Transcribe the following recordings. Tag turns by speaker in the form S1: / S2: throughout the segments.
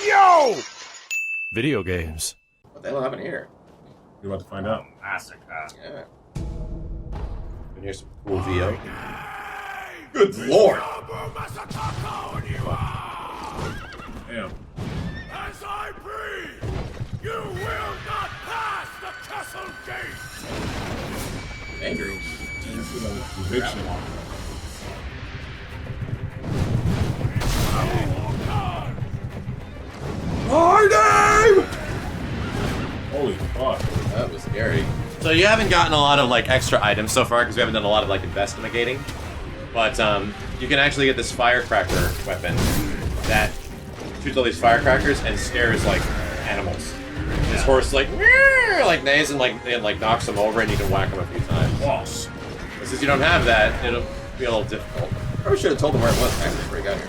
S1: Yo! Video games.
S2: What the hell happened here?
S3: You're about to find out.
S4: Massacre.
S2: Yeah. And here's some cool VO.
S3: Good
S2: Lord!
S3: Damn.
S1: As I breathe, you will not pass the castle gate!
S2: Angry.
S3: Eviction.
S2: My name!
S3: Holy fuck.
S2: That was scary.
S5: So you haven't gotten a lot of like extra items so far because we haven't done a lot of like investigating, but you can actually get this firecracker weapon that shoots all these firecrackers and scares like animals. This horse like neighs and like knocks them over, and you can whack them a few times.
S3: Boss.
S5: But since you don't have that, it'll be a little difficult.
S2: Probably should have told him where it was actually before he got here.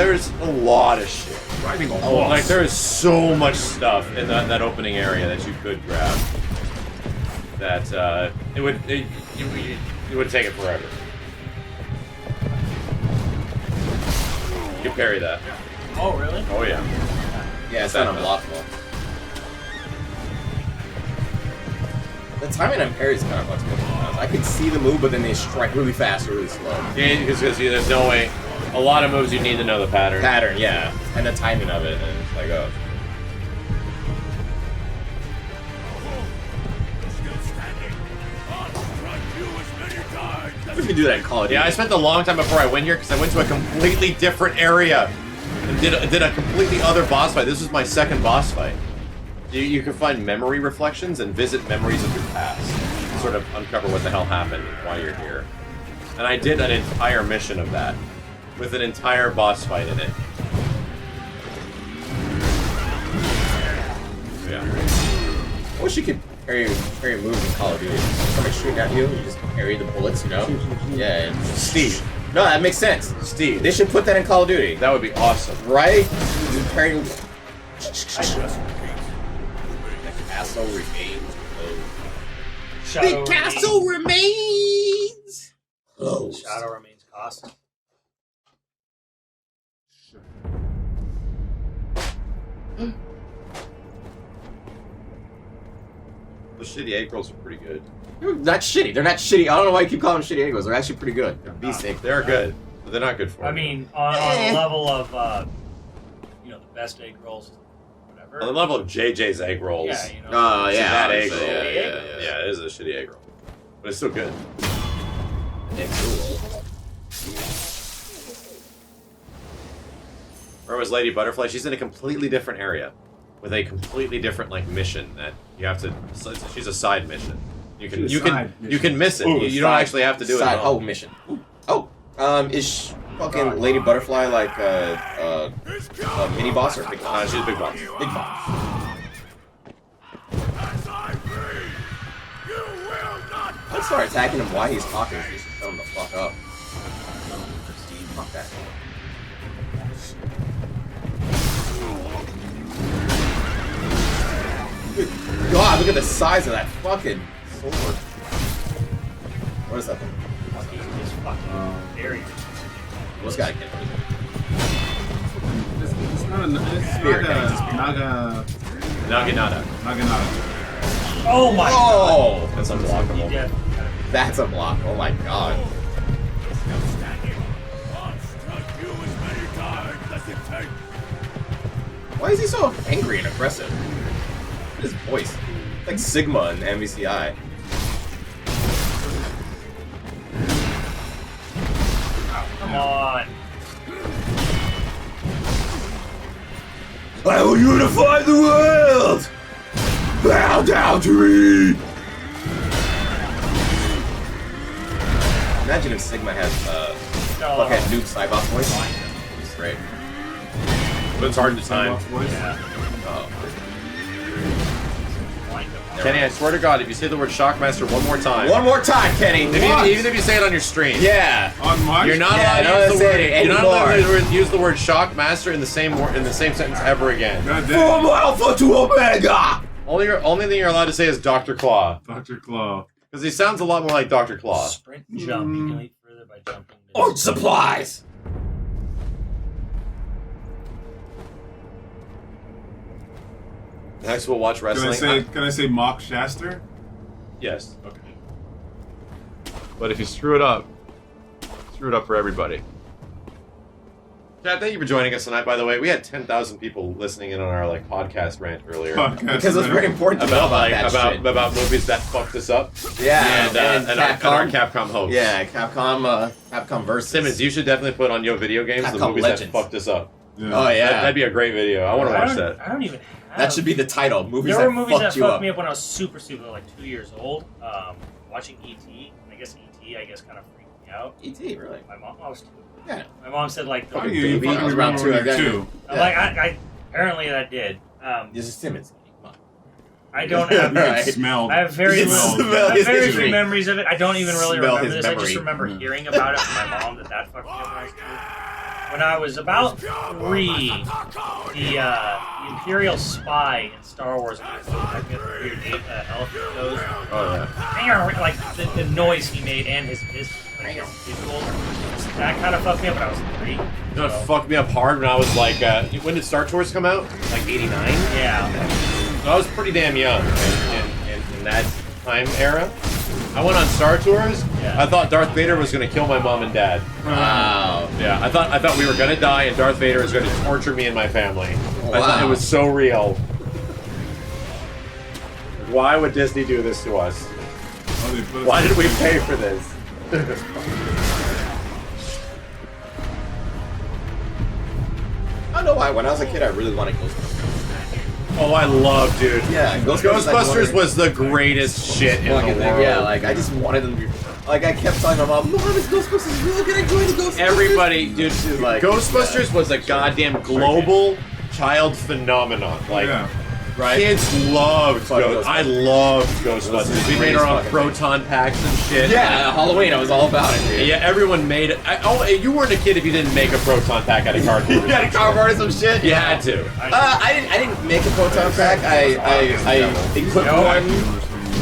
S5: There's a lot of shit.
S3: Riding a
S5: Oh,
S3: horse.
S5: like there is so much stuff in that opening area that you could grab. That it would take it forever. You can parry that.
S4: Oh, really?
S5: Oh yeah.
S2: Yeah, it's not unblockable. The timing on parry is kind of flexible sometimes. I can see the move, but then they strike really fast or really slow.
S5: Yeah, because there's no way. A lot of moves you need to know the pattern.
S2: Pattern, yeah. And the timing of it, and it's like, oh. If you do that in Call of Duty.
S5: Yeah, I spent a long time before I went here because I went to a completely different area and did a completely other boss fight. This was my second boss fight. You can find memory reflections and visit memories of your past. Sort of uncover what the hell happened and why you're here. And I did an entire mission of that. With an entire boss fight in it. Yeah.
S2: I wish you could parry moves in Call of Duty. Somebody shooting at you, you just parry the bullets, you know? Yeah. And
S5: Steve.
S2: No, that makes sense.
S5: Steve.
S2: They should put that in Call of Duty.
S5: That would be awesome.
S2: Right? You parry... The castle remains
S4: Shadow
S2: the castle remains closed.
S4: Shadow remains cost.
S5: The shitty egg rolls are pretty good.
S2: They're not shitty. They're not shitty. I don't know why you keep calling them shitty egg rolls. They're actually pretty good. They're beast egg.
S5: They're good, but they're not good for
S4: I
S5: you.
S4: mean, on the level of, the best egg rolls, whatever.
S5: On the level of JJ's egg rolls.
S4: Yeah, you know.
S2: Oh,
S5: it's a
S2: yeah.
S5: bad egg roll.
S2: Yeah.
S5: Yeah, it is a shitty egg roll. But it's still good.
S2: Egg roll.
S5: Where was Lady Butterfly? She's in a completely different area. With a completely different, like, mission that you have to... She's a side mission. You can miss it.
S3: Ooh,
S5: you don't actually have to do it
S2: Side.
S5: at all.
S2: Oh, mission. Oh, is fucking Lady Butterfly like a mini boss or big boss?
S5: She's a big boss.
S2: Big boss. Let's start attacking him while he's talking. So you should tell him to fuck up. Fuck that. Good God, look at the size of that fucking sword. What is that thing?
S4: It's fucking very.
S2: What's got to get it?
S3: It's not a...
S2: Spirit
S3: It's
S2: guy.
S3: Naga...
S5: Naginata.
S3: Naginata.
S4: Oh my
S2: Oh!
S5: That's unblockable.
S4: god.
S2: That's a block. Oh my God. Why is he so angry and aggressive? Look at his voice. Like Sigma in MVCI.
S4: Come on.
S2: I will unify the world! Bow down to me! Imagine if Sigma had fucking Noob Cybot voice. He's great.
S5: But it's hard to time.
S4: Yeah.
S2: Oh.
S5: Kenny, I swear to God, if you say the word Shockmaster one more time...
S2: One more time, Kenny!
S5: Even if you say it on your stream.
S2: Yeah!
S3: On March?
S5: You're not
S2: Yeah,
S5: allowed to use the word.
S2: it
S5: You're not allowed
S2: anymore.
S5: to use the word Shockmaster in the same sentence ever again.
S3: God
S2: From
S3: damn.
S2: Alpha to Omega!
S5: Only thing you're allowed to say is Dr. Claw.
S3: Dr. Claw.
S5: Because he sounds a lot more like Dr. Claw.
S4: Sprint and jump. You can leap further by jumping.
S2: Art supplies!
S5: Next, we'll watch wrestling.
S3: Can I say mock Shaster?
S5: Yes.
S3: Okay.
S5: But if you screw it up for everybody. Chad, thank you for joining us tonight. By the way, we had 10,000 people listening in on our like podcast rant earlier
S2: Because it was very important to know
S5: about movies that fucked us up.
S2: Yeah,
S5: and our Capcom hopes.
S2: Yeah, Capcom versus
S5: Simmons, you should definitely put on YoVideogames the movies that fucked us up.
S3: Yeah.
S2: Oh yeah,
S5: That'd be a great video. I want to watch that.
S4: I don't even have...
S2: That should be the title. Movies
S4: there
S2: that
S4: were movies that
S2: fucked you
S4: fucked
S2: up.
S4: me up when I was super, like 2 years old. Watching E.T. I guess E.T. kind of freaked me out.
S2: E.T. really?
S4: My mom was 2.
S2: Yeah.
S4: My mom said like...
S3: Oh,
S2: Fucking
S3: you
S2: baby.
S3: fucking
S2: I was around
S3: remember
S2: 2.
S3: when you were 2.
S4: I'm like, I apparently that did.
S2: This is Simmons. Come on.
S4: I don't have...
S2: Right.
S3: Smelled.
S4: I have very
S2: his
S4: few memories of it. I don't even really
S2: Smell
S4: remember
S2: his
S4: this. I just
S2: memory.
S4: remember hearing about it from my mom that fucked me up when I was 2. When I was about 3, the Imperial spy in Star Wars, I forget the weird elephant nose.
S5: Oh yeah.
S4: Like the noise he made and his visuals. That kind of fucked me up when I was 3.
S5: You know what fucked me up hard when I was like, when did Star Tours come out? Like 89?
S4: Yeah.
S5: So I was pretty damn young in that time era. I went on Star Tours.
S4: Yeah.
S5: I thought Darth Vader was gonna kill my mom and dad.
S2: Wow.
S5: Yeah, I thought we were gonna die and Darth Vader was gonna torture me and my family. I thought it was so real. Why would Disney do this to us? Why did we pay for this?
S2: I don't know why. When I was a kid, I really wanted Ghostbusters.
S5: Oh, I love, dude.
S2: Yeah,
S5: Ghostbusters was the greatest shit in the world.
S2: Yeah, like I just wanted them to be. Like I kept telling my mom, "Mom, is Ghostbusters really gonna join the Ghostbusters?"
S5: Everybody, dude,
S2: like,
S5: Ghostbusters was a goddamn global child phenomenon. Like,
S2: right?
S5: kids loved Ghostbusters. I loved Ghostbusters. We made our own proton packs and shit.
S2: Yeah, Halloween, I was all about it, dude.
S5: Yeah, everyone made it. You weren't a kid if you didn't make a proton pack out of cardboard.
S2: You had a cardboard or some shit?
S5: You had to.
S2: I didn't make a proton pack.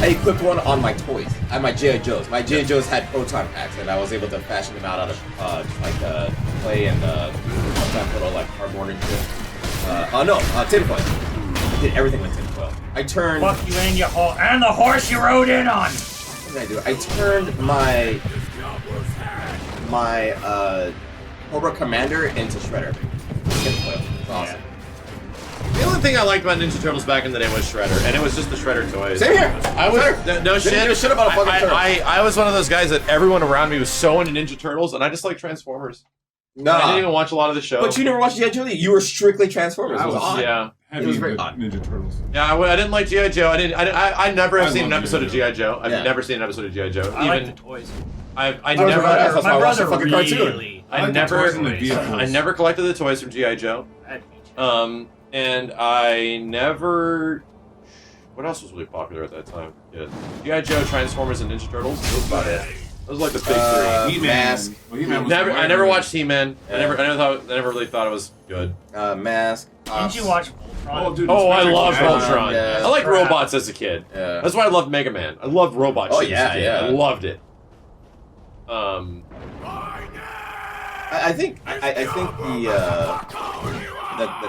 S2: I equipped one on my toys. My G.I. Joes. My G.I. Joes had proton packs, and I was able to fashion them out of clay and sometimes little like cardboard and shit. Tinfoil. I did everything with tinfoil. I turned.
S4: Fuck you and your horse and the horse you rode in on.
S2: What did I do? I turned my Cobra Commander into Shredder. Tinfoil. It's awesome.
S5: The only thing I liked about Ninja Turtles back in the day was Shredder, and it was just the Shredder toys.
S2: Same here.
S5: I was no shit.
S2: Didn't give a shit about a fucking turtle.
S5: I was one of those guys that everyone around me was so into Ninja Turtles, and I just like Transformers.
S2: No,
S5: I didn't even watch a lot of the show.
S2: But you never watched G.I. Joe? You were strictly Transformers. It was odd.
S5: Yeah.
S2: It was very odd.
S3: Ninja Turtles.
S5: Yeah, I didn't like G.I. Joe. I never have seen an
S3: love
S5: episode of G.I. Joe. I've
S2: Yeah.
S5: never seen an episode of G.I. Joe.
S4: I like the toys.
S5: I
S2: My
S5: never
S2: brother
S4: Really.
S3: I like the toys and the vehicles.
S5: I never collected the toys from G.I. Joe. And I never. What else was really popular at that time? Yeah, G.I. Joe, Transformers, and Ninja Turtles. That was about it. Those were like the big 3.
S3: He-Man.
S2: Mask.
S3: Well, He-Man was
S5: I never watched He-Man.
S2: Yeah.
S5: I never really thought it was good.
S2: Mask.
S4: Didn't you watch Voltron?
S3: Oh, dude.
S5: Oh, I
S3: Inspector
S5: loved
S3: Gadget.
S5: Voltron.
S2: Yeah.
S5: I liked
S4: Crap.
S5: robots as a kid.
S2: Yeah.
S5: That's why I loved Mega Man. I loved robot
S2: Oh,
S5: shit as a
S2: yeah,
S5: kid.
S2: yeah.
S5: I loved it.
S2: I think the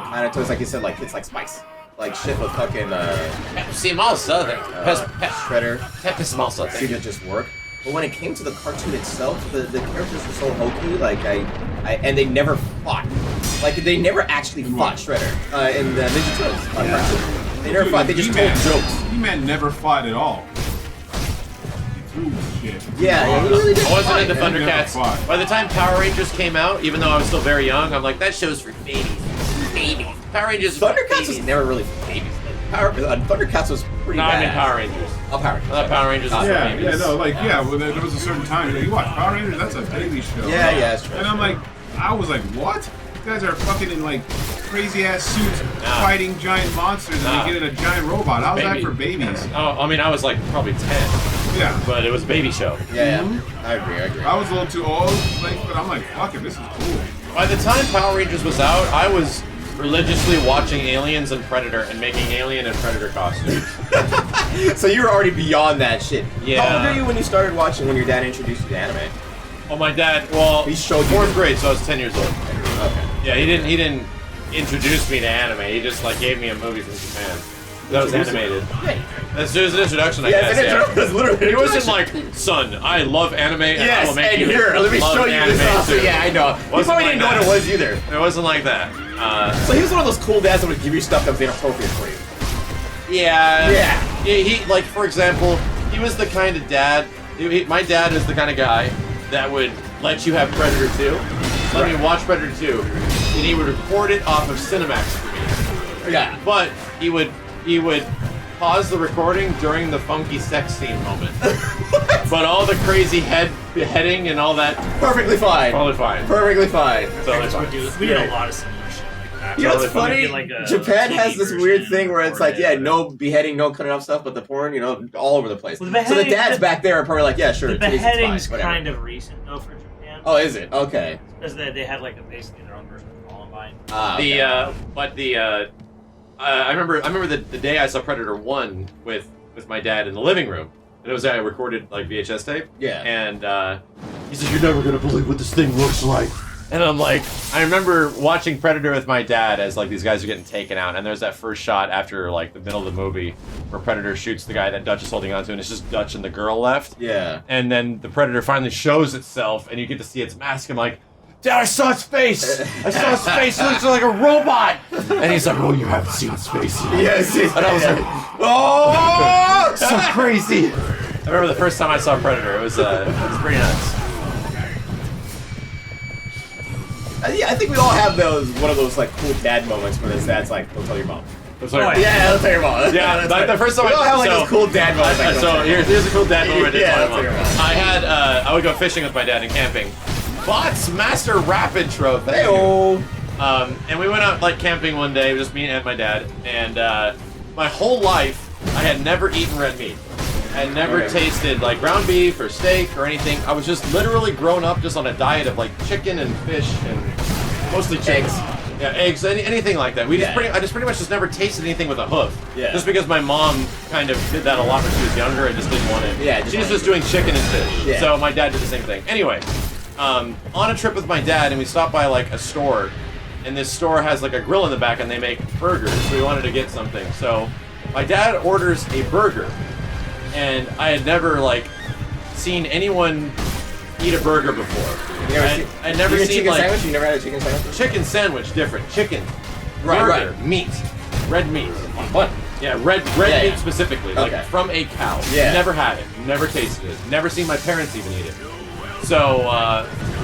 S2: kind of toys, like you said, like it's like Spice, like shit with fucking
S5: See, small Southern.
S2: Shredder.
S5: Pepper small
S2: Seemed
S5: Southern.
S2: to just work. But when it came to the cartoon itself, the characters were so hokey, like and they never fought. Like they never actually fought Shredder in the Ninja Turtles cartoon. They never fought. They just told jokes.
S3: He-Man never fought at all. He threw shit.
S2: Yeah, he really didn't
S5: I wasn't
S2: fight,
S5: into
S2: man.
S5: Thundercats.
S3: fought.
S5: By the time Power Rangers came out, even though I was still very young, I'm like, that show's for babies. Babies. Power Rangers is for
S2: Thundercats was
S5: babies.
S2: never really for babies. Thundercats was pretty
S5: No,
S2: bad.
S5: I mean Power Rangers.
S2: Oh, Power Rangers.
S5: I thought Power Rangers was for
S3: Yeah,
S5: babies.
S3: yeah, no, like, yeah, well, there was a certain time, you watch Power Rangers, that's a baby show.
S2: Yeah, yeah, it's true.
S3: And I'm like, I was like, what? You guys are fucking in, like, crazy-ass suits
S5: Nah.
S3: fighting giant monsters
S5: Nah.
S3: and they get in a giant robot. How's that
S5: Baby.
S3: for babies?
S5: Oh, I mean, I was like probably 10,
S3: Yeah.
S5: but it was a baby show.
S2: Yeah, I agree.
S3: I was a little too old, like, but I'm like, fuck it, this is cool.
S5: By the time Power Rangers was out, I was religiously watching Aliens and Predator and making Alien and Predator costumes.
S2: So you were already beyond that shit.
S5: Yeah.
S2: How old were you when you started watching, when your dad introduced you to anime?
S5: Oh, my dad, well,
S2: He showed you
S5: 4th grade, so I was 10 years old.
S2: Okay.
S5: Yeah, he didn't introduce me to anime. He just like gave me a movie from Japan. That was animated. That's just an introduction, I
S2: Yeah,
S5: guess.
S2: it's literally.
S5: It wasn't like, son, I love anime, and I
S2: Yes,
S5: will make
S2: and
S5: you
S2: here, let me
S5: love
S2: show you this
S5: anime
S2: also.
S5: too.
S2: Yeah, I know. You
S5: Wasn't
S2: probably
S5: like
S2: didn't know what
S5: that.
S2: it was either.
S5: It wasn't like that.
S2: So he was one of those cool dads that would give you stuff that was inappropriate for you.
S5: Yeah.
S2: Yeah.
S5: He like, for example, he was the kind of dad. My dad is the kind of guy that would let you have Predator 2. Let me watch Predator 2, and he would record it off of Cinemax for me.
S2: Yeah.
S5: But he would pause the recording during the funky sex scene moment. But all the crazy heading and all that,
S2: Perfectly fine.
S5: totally fine.
S2: Perfectly fine.
S5: Totally fine.
S4: We did a lot of similar shit like that.
S2: You know what's
S5: Totally
S2: funny?
S4: Like a
S2: Japan
S4: TV
S2: has this
S4: version
S2: weird thing where it's like, yeah,
S4: recorded.
S2: no beheading, no cutting off stuff, but the porn, you know, all over the place.
S4: Well, the
S2: So the
S4: beheading-
S2: dads back there are probably like, yeah, sure,
S4: The
S2: titties, it's
S4: beheading's
S2: fine, whatever.
S4: kind of recent though for Japan.
S2: Oh, is it? Okay.
S4: Because they had like basically their own version of Columbine.
S5: I remember the day I saw Predator 1 with my dad in the living room. And it was I recorded like VHS tape.
S2: Yeah.
S5: And he said, "You're never gonna believe what this thing looks like." And I'm like, I remember watching Predator with my dad as like these guys are getting taken out, and there's that first shot after like the middle of the movie where Predator shoots the guy that Dutch is holding onto, and it's just Dutch and the girl left.
S2: Yeah.
S5: And then the Predator finally shows itself, and you get to see its mask. I'm like, Dad, I saw its face! I saw its face! It looks like a robot! And he's like, oh, you haven't seen its face yet.
S2: Yes, yes.
S5: And I was like, oh, so crazy! I remember the first time I saw Predator. It was pretty nuts.
S2: Yeah, I think we all have one of those like cool dad moments where the dad's like, "Don't tell your mom."
S5: I'm sorry.
S2: Yeah, don't tell your mom.
S5: Yeah,
S2: That's
S5: like,
S2: right.
S5: the first time
S2: we all have like
S5: so-
S2: those cool dad moments. Like, don't
S5: So
S2: tell your
S5: here's a cool dad moment.
S2: Yeah,
S5: I
S2: let's hear about it.
S5: I would go fishing with my dad and camping. Bots Master Rapid Trophy.
S2: Hey-o.
S5: And we went out like camping one day, just me and my dad. And my whole life, I had never eaten red meat. I had never tasted like ground beef or steak or anything. I was just literally grown up just on a diet of like chicken and fish and mostly chicken.
S2: Eggs.
S5: Yeah, eggs, anything like that. I just pretty much just never tasted anything with a hoof.
S2: Yeah.
S5: Just because my mom kind of did that a lot when she was younger and just didn't want it.
S2: Yeah, just
S5: she was
S2: wanted
S5: just doing chicken and fish.
S2: Yeah.
S5: So my dad did the same thing. Anyway, on a trip with my dad, and we stopped by like a store, and this store has like a grill in the back, and they make burgers. So we wanted to get something. So my dad orders a burger, and I had never like seen anyone eat a burger before. I'd never
S2: You
S5: seen
S2: chicken
S5: like
S2: sandwich? You never had a chicken sandwich?
S5: chicken sandwich, different chicken,
S2: Right,
S5: burger, meat, red meat.
S2: What?
S5: Yeah, red
S2: Yeah,
S5: meat
S2: yeah.
S5: specifically, like
S2: Okay.
S5: from a cow.
S2: Yeah.
S5: Never had it, never tasted it, never seen my parents even eat it. So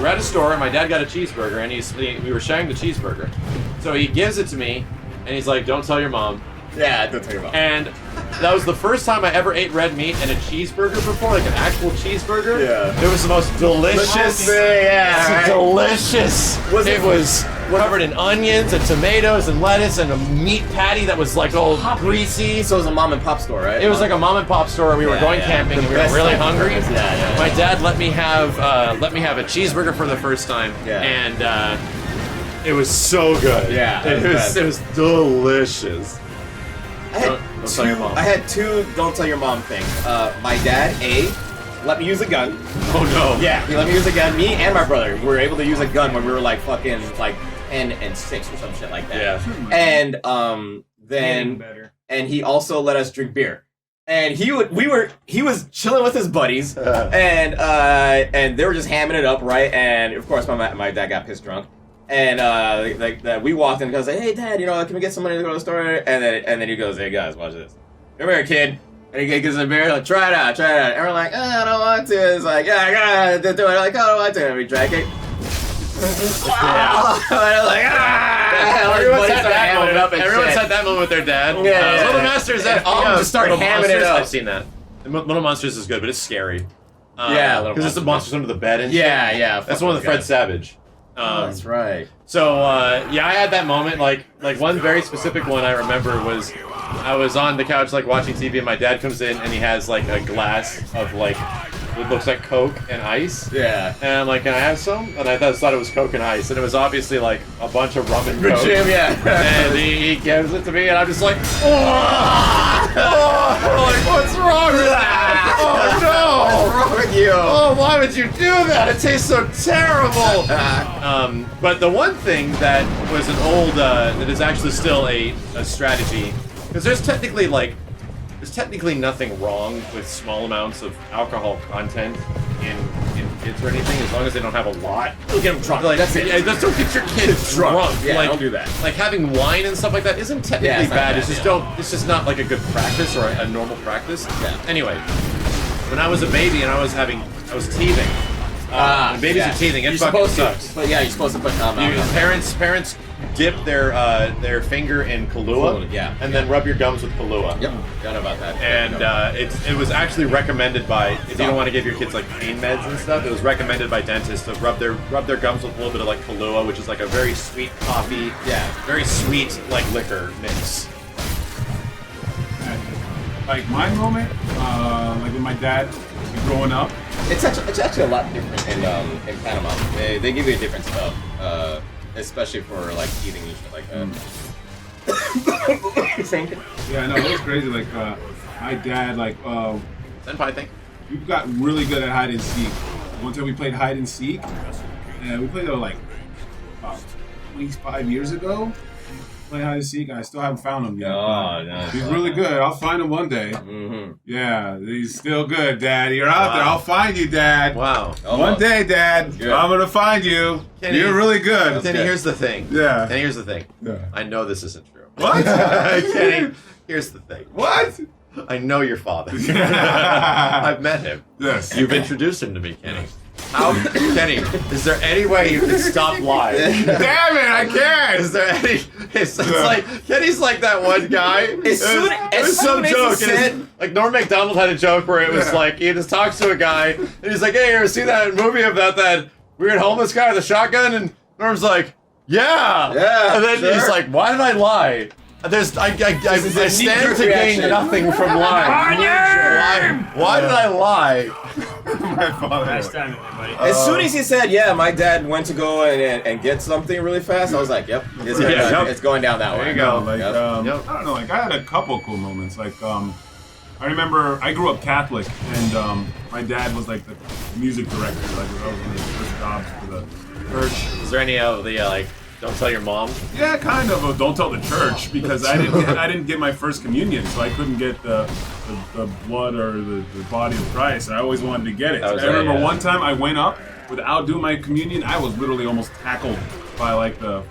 S5: we're at a store, and my dad got a cheeseburger, and we were sharing the cheeseburger. So he gives it to me, and he's like, "Don't tell your mom."
S2: Yeah, don't tell your mom.
S5: And that was the first time I ever ate red meat and a cheeseburger before, like an actual cheeseburger.
S2: Yeah.
S5: It was the most delicious.
S2: Yeah, right.
S5: Delicious.
S2: Was
S5: it
S2: it-
S5: was covered in onions and tomatoes and lettuce and a meat patty that was like all greasy.
S2: So it was a mom and pop store, right?
S5: It was like a mom and pop store. We were
S2: Yeah,
S5: going
S2: yeah.
S5: camping.
S2: The
S5: And we were
S2: best
S5: really
S2: time.
S5: hungry.
S2: Yeah.
S5: My dad let me have a cheeseburger for the first time.
S2: Yeah.
S5: And it was so good.
S2: Yeah,
S5: It was delicious.
S2: I had
S5: Don't tell your mom.
S2: I had two don't tell your mom things. My dad, let me use a gun.
S5: Oh no.
S2: Yeah, he let me use a gun. Me and my brother were able to use a gun when we were like fucking like 10 and 6 or some shit like that.
S5: Yeah.
S2: And
S4: Getting
S2: then
S4: better.
S2: and he also let us drink beer. And he was chilling with his buddies, and they were just hamming it up, right? And of course, my dad got pissed drunk, and we walked in and goes, "Hey, Dad, can we get some money to go to the store?" And then he goes, "Hey guys, watch this. Come here, kid." And he gives us a beer, like, try it out. And we're like, I don't want to. It's like, yeah, I gotta do it. Like, I don't want to. And we drank it. Wow. And I was like,
S5: Everyone's had that
S2: hamming it
S5: moment.
S2: up and
S5: Everyone's
S2: shit.
S5: had that moment with their dad.
S2: Yeah.
S5: Little Masters. That
S2: Just start
S5: Little
S2: hamming it
S5: Monsters,
S2: up.
S5: I've seen that. Little Monsters is good, but it's scary.
S2: Yeah, Little
S5: because it's the
S2: Monsters.
S5: monsters under the bed and shit.
S2: Yeah.
S5: That's one of the Fred Savage.
S2: That's right.
S5: So yeah, I had that moment. Like one very specific one I remember was I was on the couch like watching TV, and my dad comes in and he has like a glass of like it looks like Coke and ice.
S2: Yeah.
S5: And I'm like, can I have some? And I thought it was Coke and ice, and it was obviously like a bunch of rum and
S2: Good
S5: Coke.
S2: Jim, yeah.
S5: And he gives it to me, and I'm just like, oh, like what's wrong with that? Oh no!
S2: What's wrong with you?
S5: Oh, why would you do that? It tastes so terrible. But the one thing that was an old, that is actually still a strategy Because there's technically nothing wrong with small amounts of alcohol content in kids or anything, as long as they don't have a lot.
S2: You'll get them drunk.
S5: Like,
S2: That's it.
S5: just don't get your kids drunk.
S2: Yeah,
S5: like,
S2: don't do that.
S5: Like having wine and stuff like that isn't technically
S2: Yeah, it's not
S5: bad.
S2: bad,
S5: It's just
S2: yeah.
S5: It's just not like a good practice or a normal practice.
S2: Yeah.
S5: Anyway, when I was a baby and I was teething. When babies are teething, it fucking sucks.
S2: But yeah, you're supposed to put
S5: Parents dip their finger in Kahlua,
S2: yeah,
S5: and then rub your gums with Kahlua.
S2: Yep, forgot about that.
S5: And it was actually recommended by, if you don't want to give your kids like pain meds and stuff, it was recommended by dentists to rub their gums with a little bit of like Kahlua, which is like a very sweet coffee, very sweet like liquor mix.
S3: Like my moment, like with my dad growing up.
S2: It's actually a lot different in Panama. They give you different stuff, especially for like eating and shit like that. Same thing.
S3: Yeah, no, it was crazy. Like my dad, like
S5: Senpai thing.
S3: we got really good at hide and seek. One time we played hide and seek, and we played it like about 25 years ago. Playing hide and seek, and I still haven't found him yet.
S2: Oh, no.
S3: He's really good. I'll find him one day.
S2: Mm-hmm.
S3: Yeah, he's still good, Dad. You're out there. I'll find you, Dad.
S5: Wow.
S3: One day, Dad.
S2: Good.
S3: I'm gonna find you.
S5: Kenny,
S3: You're really good.
S5: Kenny, here's the thing.
S3: Yeah.
S5: Kenny, here's the thing.
S3: Yeah.
S5: I know this isn't true.
S3: What?
S5: Kenny, here's the thing.
S3: What?
S5: I know your father. I've met him.
S3: Yes.
S5: You've introduced him to me, Kenny. How, Kenny, is there any way you can stop lying?
S3: Damn it, I can't.
S5: Is there any? It's like Kenny's like that one guy.
S2: As soon as
S5: some
S2: he
S5: joke.
S2: said-
S5: Like Norm Macdonald had a joke where it was like he just talks to a guy and he's like, "Hey, you ever see that movie about that weird homeless guy with a shotgun?" And Norm's like, "Yeah."
S2: Yeah,
S5: And then
S2: sure.
S5: he's like, "Why did I lie?" I
S2: is a
S5: stand
S2: knee-jerk
S5: to gain
S2: reaction.
S5: nothing from lying. Why did I lie?
S3: My father.
S4: Last time, everybody.
S2: As soon as he said, "Yeah, my dad went to go and get something really fast," I was like, "Yep, it's going down that way."
S5: There you go.
S3: Like,
S2: Yep.
S5: Yep.
S3: I don't know, like I had a couple cool moments. Like, I remember I grew up Catholic, and my dad was like the music director. Like, that was one of his first jobs for the church.
S5: Is there any of the like? Don't tell your mom.
S3: Yeah, kind of. Don't tell the church because I didn't get my first communion, so I couldn't get the blood or the body of Christ. I always wanted to get it. I remember one time I went up without doing my communion. I was literally almost tackled by like the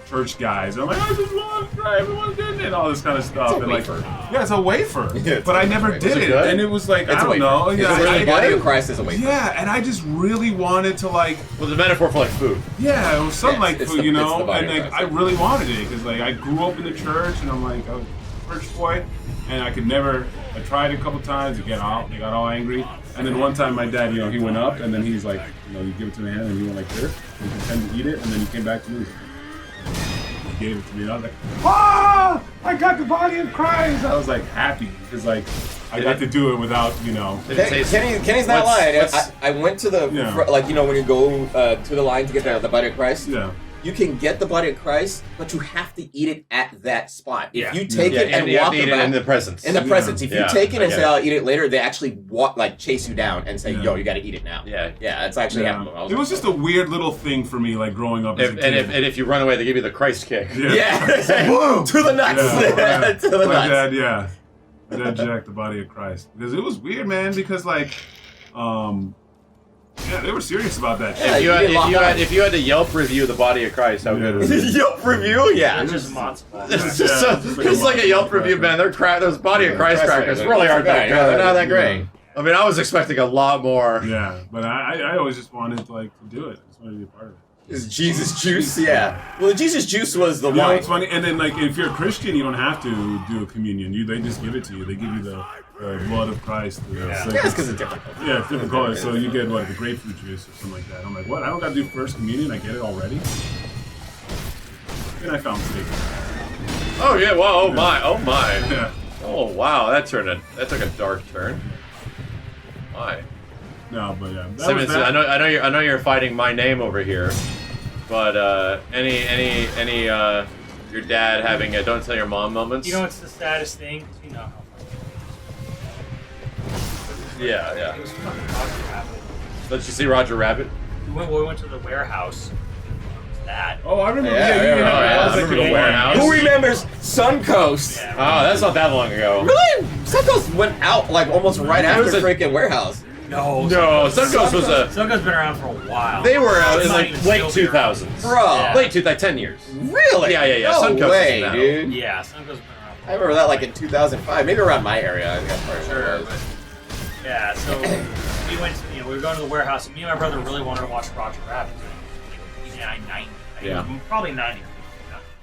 S3: church guys. I'm like, I just want to try, everyone's getting it, all this kind of stuff.
S2: It's a wafer.
S3: Yeah, it's a wafer.
S2: Yeah,
S3: but I never did it,
S5: good?
S3: and it was like
S2: It's
S3: I
S2: a
S3: don't
S2: wafer.
S3: know.
S2: It's
S3: Yeah,
S2: literally the body of Christ is a wafer.
S3: yeah, and I just really wanted to like.
S5: Well, the metaphor for like food.
S3: Yeah, it was something
S2: Yeah,
S3: like
S2: it's
S3: food,
S2: the-
S3: you
S2: it's
S3: know,
S2: the body
S3: and
S2: of
S3: like
S2: Christ.
S3: I really wanted it because like I grew up in the church, and I'm like I was a church boy, and I could never. I tried it a couple times, they got all angry, and then one time my dad, you know, he went up, and then he's like, you know, you give it to the hand, and he went like this, and he pretended to eat it, and then he came back to me. He gave it to me, and I was like, ah, I got the body of Christ. I was like happy because like I got to do it without, you know.
S5: Did it taste-
S2: Kenny's not
S5: What's-
S2: lying.
S5: what's-
S2: I went to the
S3: Yeah.
S2: like, you know, when you go to the line to get the body of Christ.
S3: Yeah.
S2: You can get the body of Christ, but you have to eat it at that spot.
S4: Yeah.
S2: If you take it and
S5: you have
S2: walk
S5: to eat it
S2: about
S5: in the presence.
S2: in the presence, if you
S5: Yeah,
S2: take it
S5: I
S2: and
S5: get
S2: say
S5: it.
S2: I'll eat it later, they actually chase you down and say,
S3: Yeah.
S2: "Yo, you got to eat it now."
S5: Yeah.
S2: yeah, it's actually
S3: Yeah.
S2: happened.
S3: It was just a weird little thing for me, like growing up as a kid.
S5: And if you run away, they give you the Christ kick.
S2: yeah, to the nuts,
S3: Yeah.
S2: to the
S3: My
S2: nuts.
S3: dad, yeah. My dad jacked the body of Christ. Because it was weird, man, because like, yeah, they were serious about that shit.
S2: Yeah,
S5: If you had to Yelp review the body of Christ, how good was it?
S2: Yelp review, yeah.
S4: It's just matzo ball.
S5: It's
S3: Yeah,
S5: just
S3: it's
S5: it's
S3: like
S5: like
S3: a
S5: a Yelp
S3: cracker.
S5: review, man. Those body of Christ
S2: Christ
S5: crackers
S2: crackers.
S5: really aren't that good.
S2: Yeah,
S5: They're not that great.
S3: yeah.
S5: I mean, I was expecting a lot more.
S3: Yeah, but I always just wanted to like to do it. I just wanted to be a part of it.
S2: Is Jesus juice? Yeah. Well, the Jesus juice was the
S3: You know,
S2: wine.
S3: it's funny. And then like if you're a Christian, you don't have to do a communion. They just give it to you. They give you the blood of Christ.
S2: Yeah, it's because it's different.
S3: Yeah, it's different colors. So you get like the grapefruit juice or something like that. I'm like, what? I don't got to do first communion. I get it already. And I found steak.
S5: Oh yeah. Well. Oh my. Oh my.
S3: Yeah.
S5: Oh wow. That took a dark turn. Why?
S3: No, but yeah. That
S5: Simmons,
S3: was that.
S5: I know you're fighting my name over here, but any your dad having a don't tell your mom moments?
S4: You know what's the saddest thing? 'Cause you know how
S5: Yeah.
S4: it was fucking Roger Rabbit.
S5: Let you see Roger Rabbit.
S4: We went to the warehouse. that.
S3: Oh, I remember.
S2: Yeah,
S3: Yeah,
S2: I
S3: was like
S5: remember
S3: in
S5: the warehouse.
S2: Who remembers Suncoast?
S4: Yeah,
S5: Oh, that's not that long ago.
S2: Really? Suncoast went out like almost right
S5: It
S2: after
S5: was a-
S2: freaking Warehouse.
S4: No,
S5: No, Suncoast was a.
S4: Suncoast's been around for a while.
S5: They were out
S4: It's
S5: in
S4: not
S5: like
S4: even
S5: late
S4: still be around.
S5: 2000s.
S2: Bro.
S4: Yeah.
S5: Late 10 years.
S2: Really?
S5: Yeah.
S2: No
S5: Suncoast
S2: way,
S5: is now.
S2: dude.
S4: Yeah, Suncoast's been around.
S2: I remember that like in 2005, maybe around my area. I think that's probably
S4: Sure,
S2: what it
S4: but
S2: was.
S4: yeah. So we went. To, we were going to the warehouse, and me and my brother really wanted to watch Roger Rabbit. 89, 90.
S5: Yeah.
S4: Probably 90.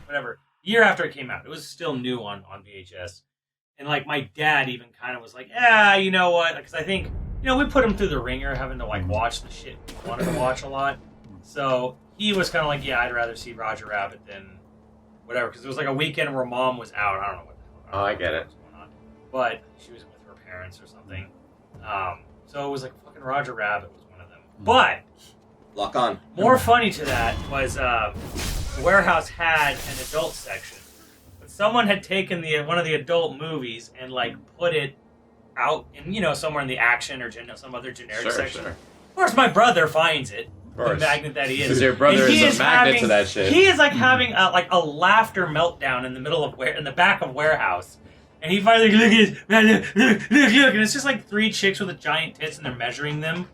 S4: Whatever. Year after it came out, it was still new on VHS. And like my dad even kind of was like, yeah, you know what? Because I think we put him through the ringer, having to like watch the shit we wanted to watch a lot. So he was kind of like, yeah, I'd rather see Roger Rabbit than whatever. Because it was like a weekend where mom was out. I don't know what the hell.
S5: Oh, I get it.
S4: was going on. But she was with her parents or something. So it was like fucking Roger Rabbit was one of them. But
S2: Lock on.
S4: more funny to that was the warehouse had an adult section, but someone had taken one of the adult movies and like put it out in somewhere in the action or some other generic section.
S5: Sure.
S4: Of course, my brother finds it.
S5: Of course.
S4: The magnet that he is.
S5: Because your brother
S4: And he
S5: is a magnet
S4: having-
S5: to that shit.
S4: He is like having a laughter meltdown in the middle of in the back of warehouse. And he finally look at look, and it's just like three chicks with a giant tits, and they're measuring them.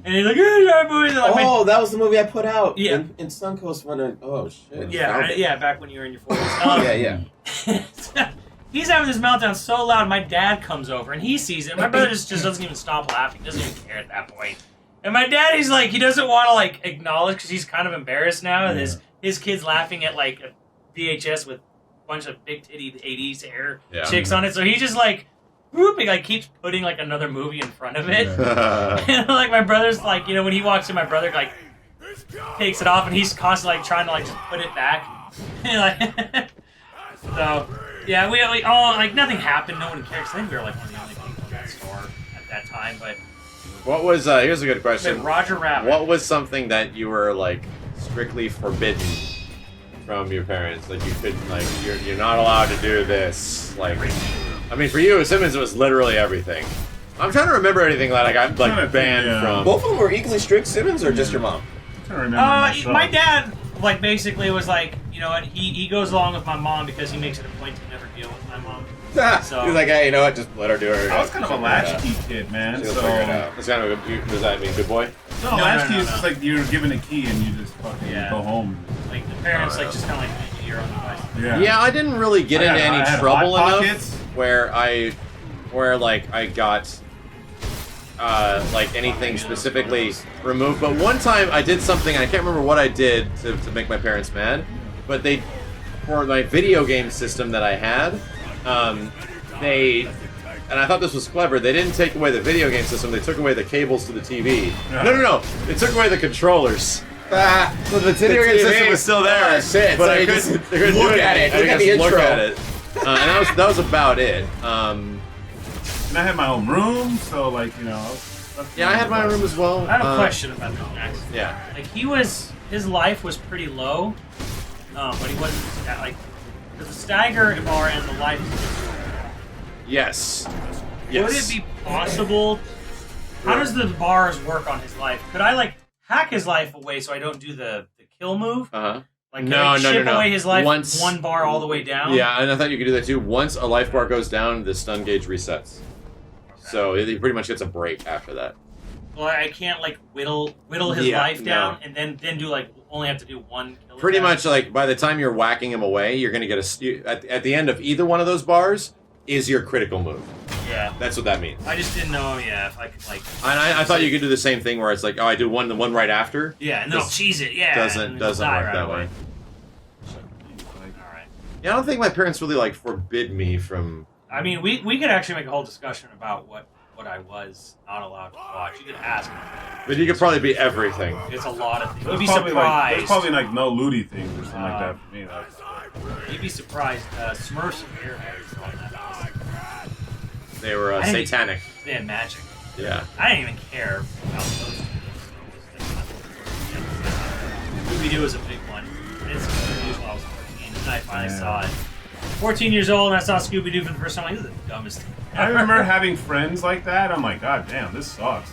S4: And he's like, "Yeah, boys." And like,
S2: Oh, that was the movie I put out.
S4: Yeah.
S2: In Suncoast when oh shit.
S4: yeah, back when you were in your 40s.
S2: Yeah.
S4: He's having this meltdown so loud, my dad comes over and he sees it. My brother just doesn't even stop laughing. He doesn't even care at that point. And my dad, he's like, he doesn't want to like acknowledge because he's kind of embarrassed now. And his kid's laughing at like a VHS with a bunch of big titty 80s hair chicks on it. So he just like, whooping, like keeps putting like another movie in front of it. And like my brother's like, when he walks in, my brother like takes it off and he's constantly like trying to like just put it back. And, like, so yeah, we all like nothing happened. No one cared. 'Cause I think we were like one of the only people in that store at that time. But
S5: What was, here's a good question.
S4: Roger Rabbit.
S5: What was something that you were, like, strictly forbidden from your parents? Like, you couldn't, like, you're not allowed to do this. Like, I mean, for you, Simmons, it was literally everything. I'm trying to remember anything that I got, like, banned from.
S2: Both of them were equally strict, Simmons, or just your mom?
S3: I don't remember myself.
S4: My dad, like, basically was like, what, he goes along with my mom because he makes it a point to never deal with my mom. So-
S2: He's like, hey, you know what? Just let her do her.
S3: I was kind of a latchkey kid, man.
S2: She'll
S3: So
S2: figure it out.
S5: It's kind of a, does that mean good boy?
S3: no,
S4: No,
S3: latchkey
S4: no,
S3: is
S4: no.
S3: just like you're given a key and you just fucking go home.
S4: Like, the parents, like, just kind of like, make your own device.
S5: Yeah, I didn't really get
S3: I
S5: into
S3: had
S5: any trouble
S3: Hot
S5: enough
S3: Pockets.
S5: where I got like anything specifically removed. But one time I did something, I can't remember what I did to make my parents mad, but they, for my video game system that I had, and I thought this was clever, they didn't take away the video game system, they took away the cables to the TV. No, they took away the controllers.
S2: So the video game system was
S5: still there,
S2: Oh, shit.
S5: but
S2: So
S5: I
S2: you
S5: couldn't,
S2: just
S5: I couldn't
S2: look
S5: do
S2: at
S5: anything.
S2: it. Look
S5: I
S2: at the
S5: just look
S2: intro.
S5: at it. And that was about it.
S3: And I had my own room, so like that's
S5: Yeah, I had my room as well.
S4: I have a question about that, Max.
S5: Yeah.
S4: Like, his life was pretty low, but he wasn't, like, because the Stagger bar and the life
S5: Yes.
S4: Would it be possible? How does the bars work on his life? Could I like hack his life away so I don't do the kill move?
S5: Uh-huh.
S4: Like,
S5: No,
S4: can I
S5: no,
S4: chip
S5: no.
S4: away his life
S5: Once-
S4: one bar all the way down?
S5: Yeah, and I thought you could do that too. Once a life bar goes down, the stun gauge resets. So he pretty much gets a break after that.
S4: Well, I can't like whittle his
S5: Yeah,
S4: life down
S5: no.
S4: and then do like only have to do one kill.
S5: Pretty
S4: attack?
S5: much, like, by the time you're whacking him away, you're going to get at the end of either one of those bars is your critical move.
S4: Yeah.
S5: That's what that means.
S4: I just didn't know. Yeah, if I could like.
S5: And I thought you could do the same thing where it's like, oh, I do the one right after.
S4: Yeah, and then I'll
S5: Does-
S4: cheese it. Yeah.
S5: Doesn't
S4: and then he'll die
S5: work
S4: right
S5: that
S4: away.
S5: way.
S4: All right.
S5: Yeah, I don't think my parents really like forbid me from.
S4: I mean, we could actually make a whole discussion about what I was not allowed to watch. You could ask me.
S5: But you could probably be everything.
S4: It's a lot of things. You'd
S3: There's
S4: be
S3: probably
S4: surprised.
S3: there's probably like no looty things or something like that for me. Like,
S4: You'd be surprised. Smurfs and Airheads were on that list.
S5: They were
S4: I didn't-
S5: satanic.
S4: They had magic.
S5: Yeah.
S4: I didn't even care about those two. Scooby-Doo was a big one. It's Scooby-Doo when I was 14, and I finally saw it. 14 years old, and I saw Scooby-Doo for the first time. Like, this is the dumbest thing
S3: I remember having friends like that. I'm like, God damn, this sucks.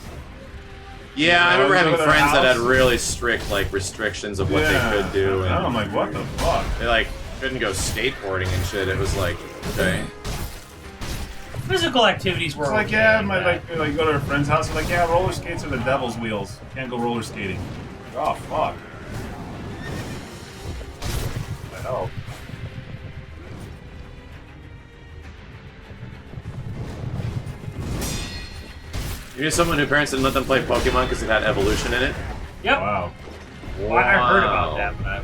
S5: Yeah, I remember having
S3: Go to their
S5: friends that had
S3: house.
S5: really strict like restrictions of what they could do,
S3: And
S5: and
S3: I'm like, what the fuck?
S5: they like couldn't go skateboarding and shit. It was like, okay.
S4: Physical activities were
S3: It's like,
S4: okay,
S3: yeah,
S4: but-
S3: like go to a friend's house and like, yeah, roller skates are the devil's wheels. You can't go roller skating. Oh fuck. What the hell?
S5: You knew someone whose parents didn't let them play Pokemon because it had evolution in it?
S4: Yep.
S3: Wow.
S4: Well, I heard about that, but I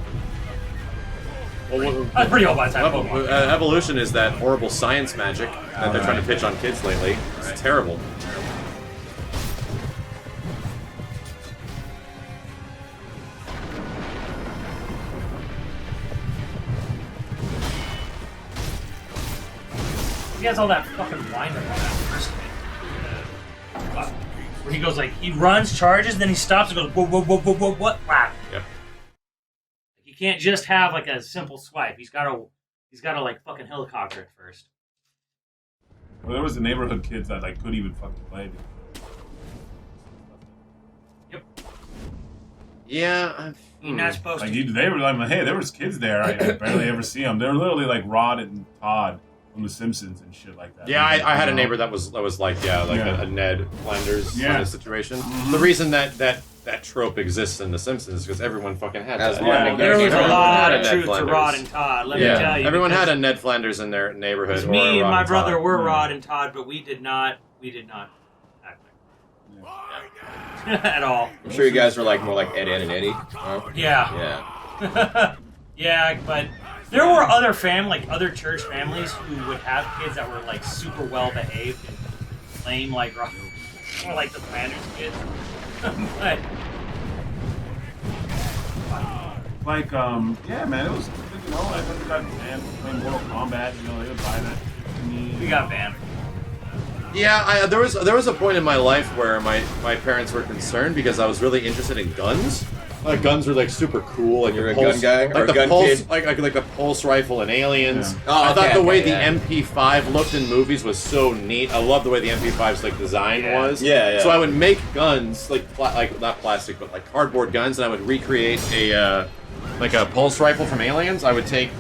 S5: Well,
S4: was pretty old by the time Pokemon.
S5: evolution is that horrible science magic that they're trying to pitch on kids lately. It's terrible.
S4: He has all that fucking wind up on that first hit. Where he goes like, he runs, charges, then he stops and goes, whoa, whoa, whoa, whoa, whoa, what? Wow.
S5: Yep.
S4: You can't just have like a simple swipe. He's gotta like fucking helicopter it first.
S3: Well, there was the neighborhood kids that like couldn't even fucking play.
S4: Yep.
S5: Yeah.
S4: You're not supposed
S3: Like
S4: to.
S3: they were like, hey, there was kids there. I barely ever see them. They're literally like Rod and Todd from The Simpsons and shit like that.
S5: Yeah, I had a
S3: You know?
S5: neighbor that was like
S3: Yeah.
S5: a Ned Flanders
S3: Yeah.
S5: kind of situation. The reason that trope exists in The Simpsons is because everyone fucking had
S2: As
S5: that.
S2: long
S3: Yeah,
S2: as
S4: There was a
S5: Everyone
S4: lot
S5: had
S4: of
S5: Ned
S4: truth to
S5: Flanders.
S4: Rod and Todd, let me tell you.
S5: Everyone
S4: because-
S5: had a Ned Flanders in their neighborhood. or
S4: Me
S5: a
S4: and
S5: Rod
S4: my brother
S5: Todd.
S4: were Rod and Todd, but we did not act like at all.
S2: I'm sure you guys were like more like Ed, Ed, and Eddie. Huh?
S4: Yeah.
S2: Yeah.
S4: Yeah, but there were other other church families who would have kids that were like super well behaved and lame like Rod, or like the Flanders kids. But
S3: Like, yeah, man, it was, you know, I went to that band playing Mortal Kombat, you know, they would buy that to me.
S4: we got banned.
S5: Yeah, there was a point in my life where my parents were concerned because I was really interested in guns. Like guns were like super cool. Like
S2: You're
S5: the
S2: a
S5: pulse,
S2: gun guy
S5: like
S2: or a
S5: the
S2: gun
S5: pulse,
S2: kid?
S5: like the pulse rifle and Aliens.
S3: Yeah.
S2: Oh,
S5: I thought
S2: okay,
S5: the way
S2: okay,
S5: the
S2: yeah.
S5: MP5 looked in movies was so neat. I love the way the MP5's like design
S4: Yeah.
S5: was.
S2: Yeah, yeah.
S5: So I would make guns like not plastic, but like cardboard guns, and I would recreate a like a pulse rifle from Aliens. I would take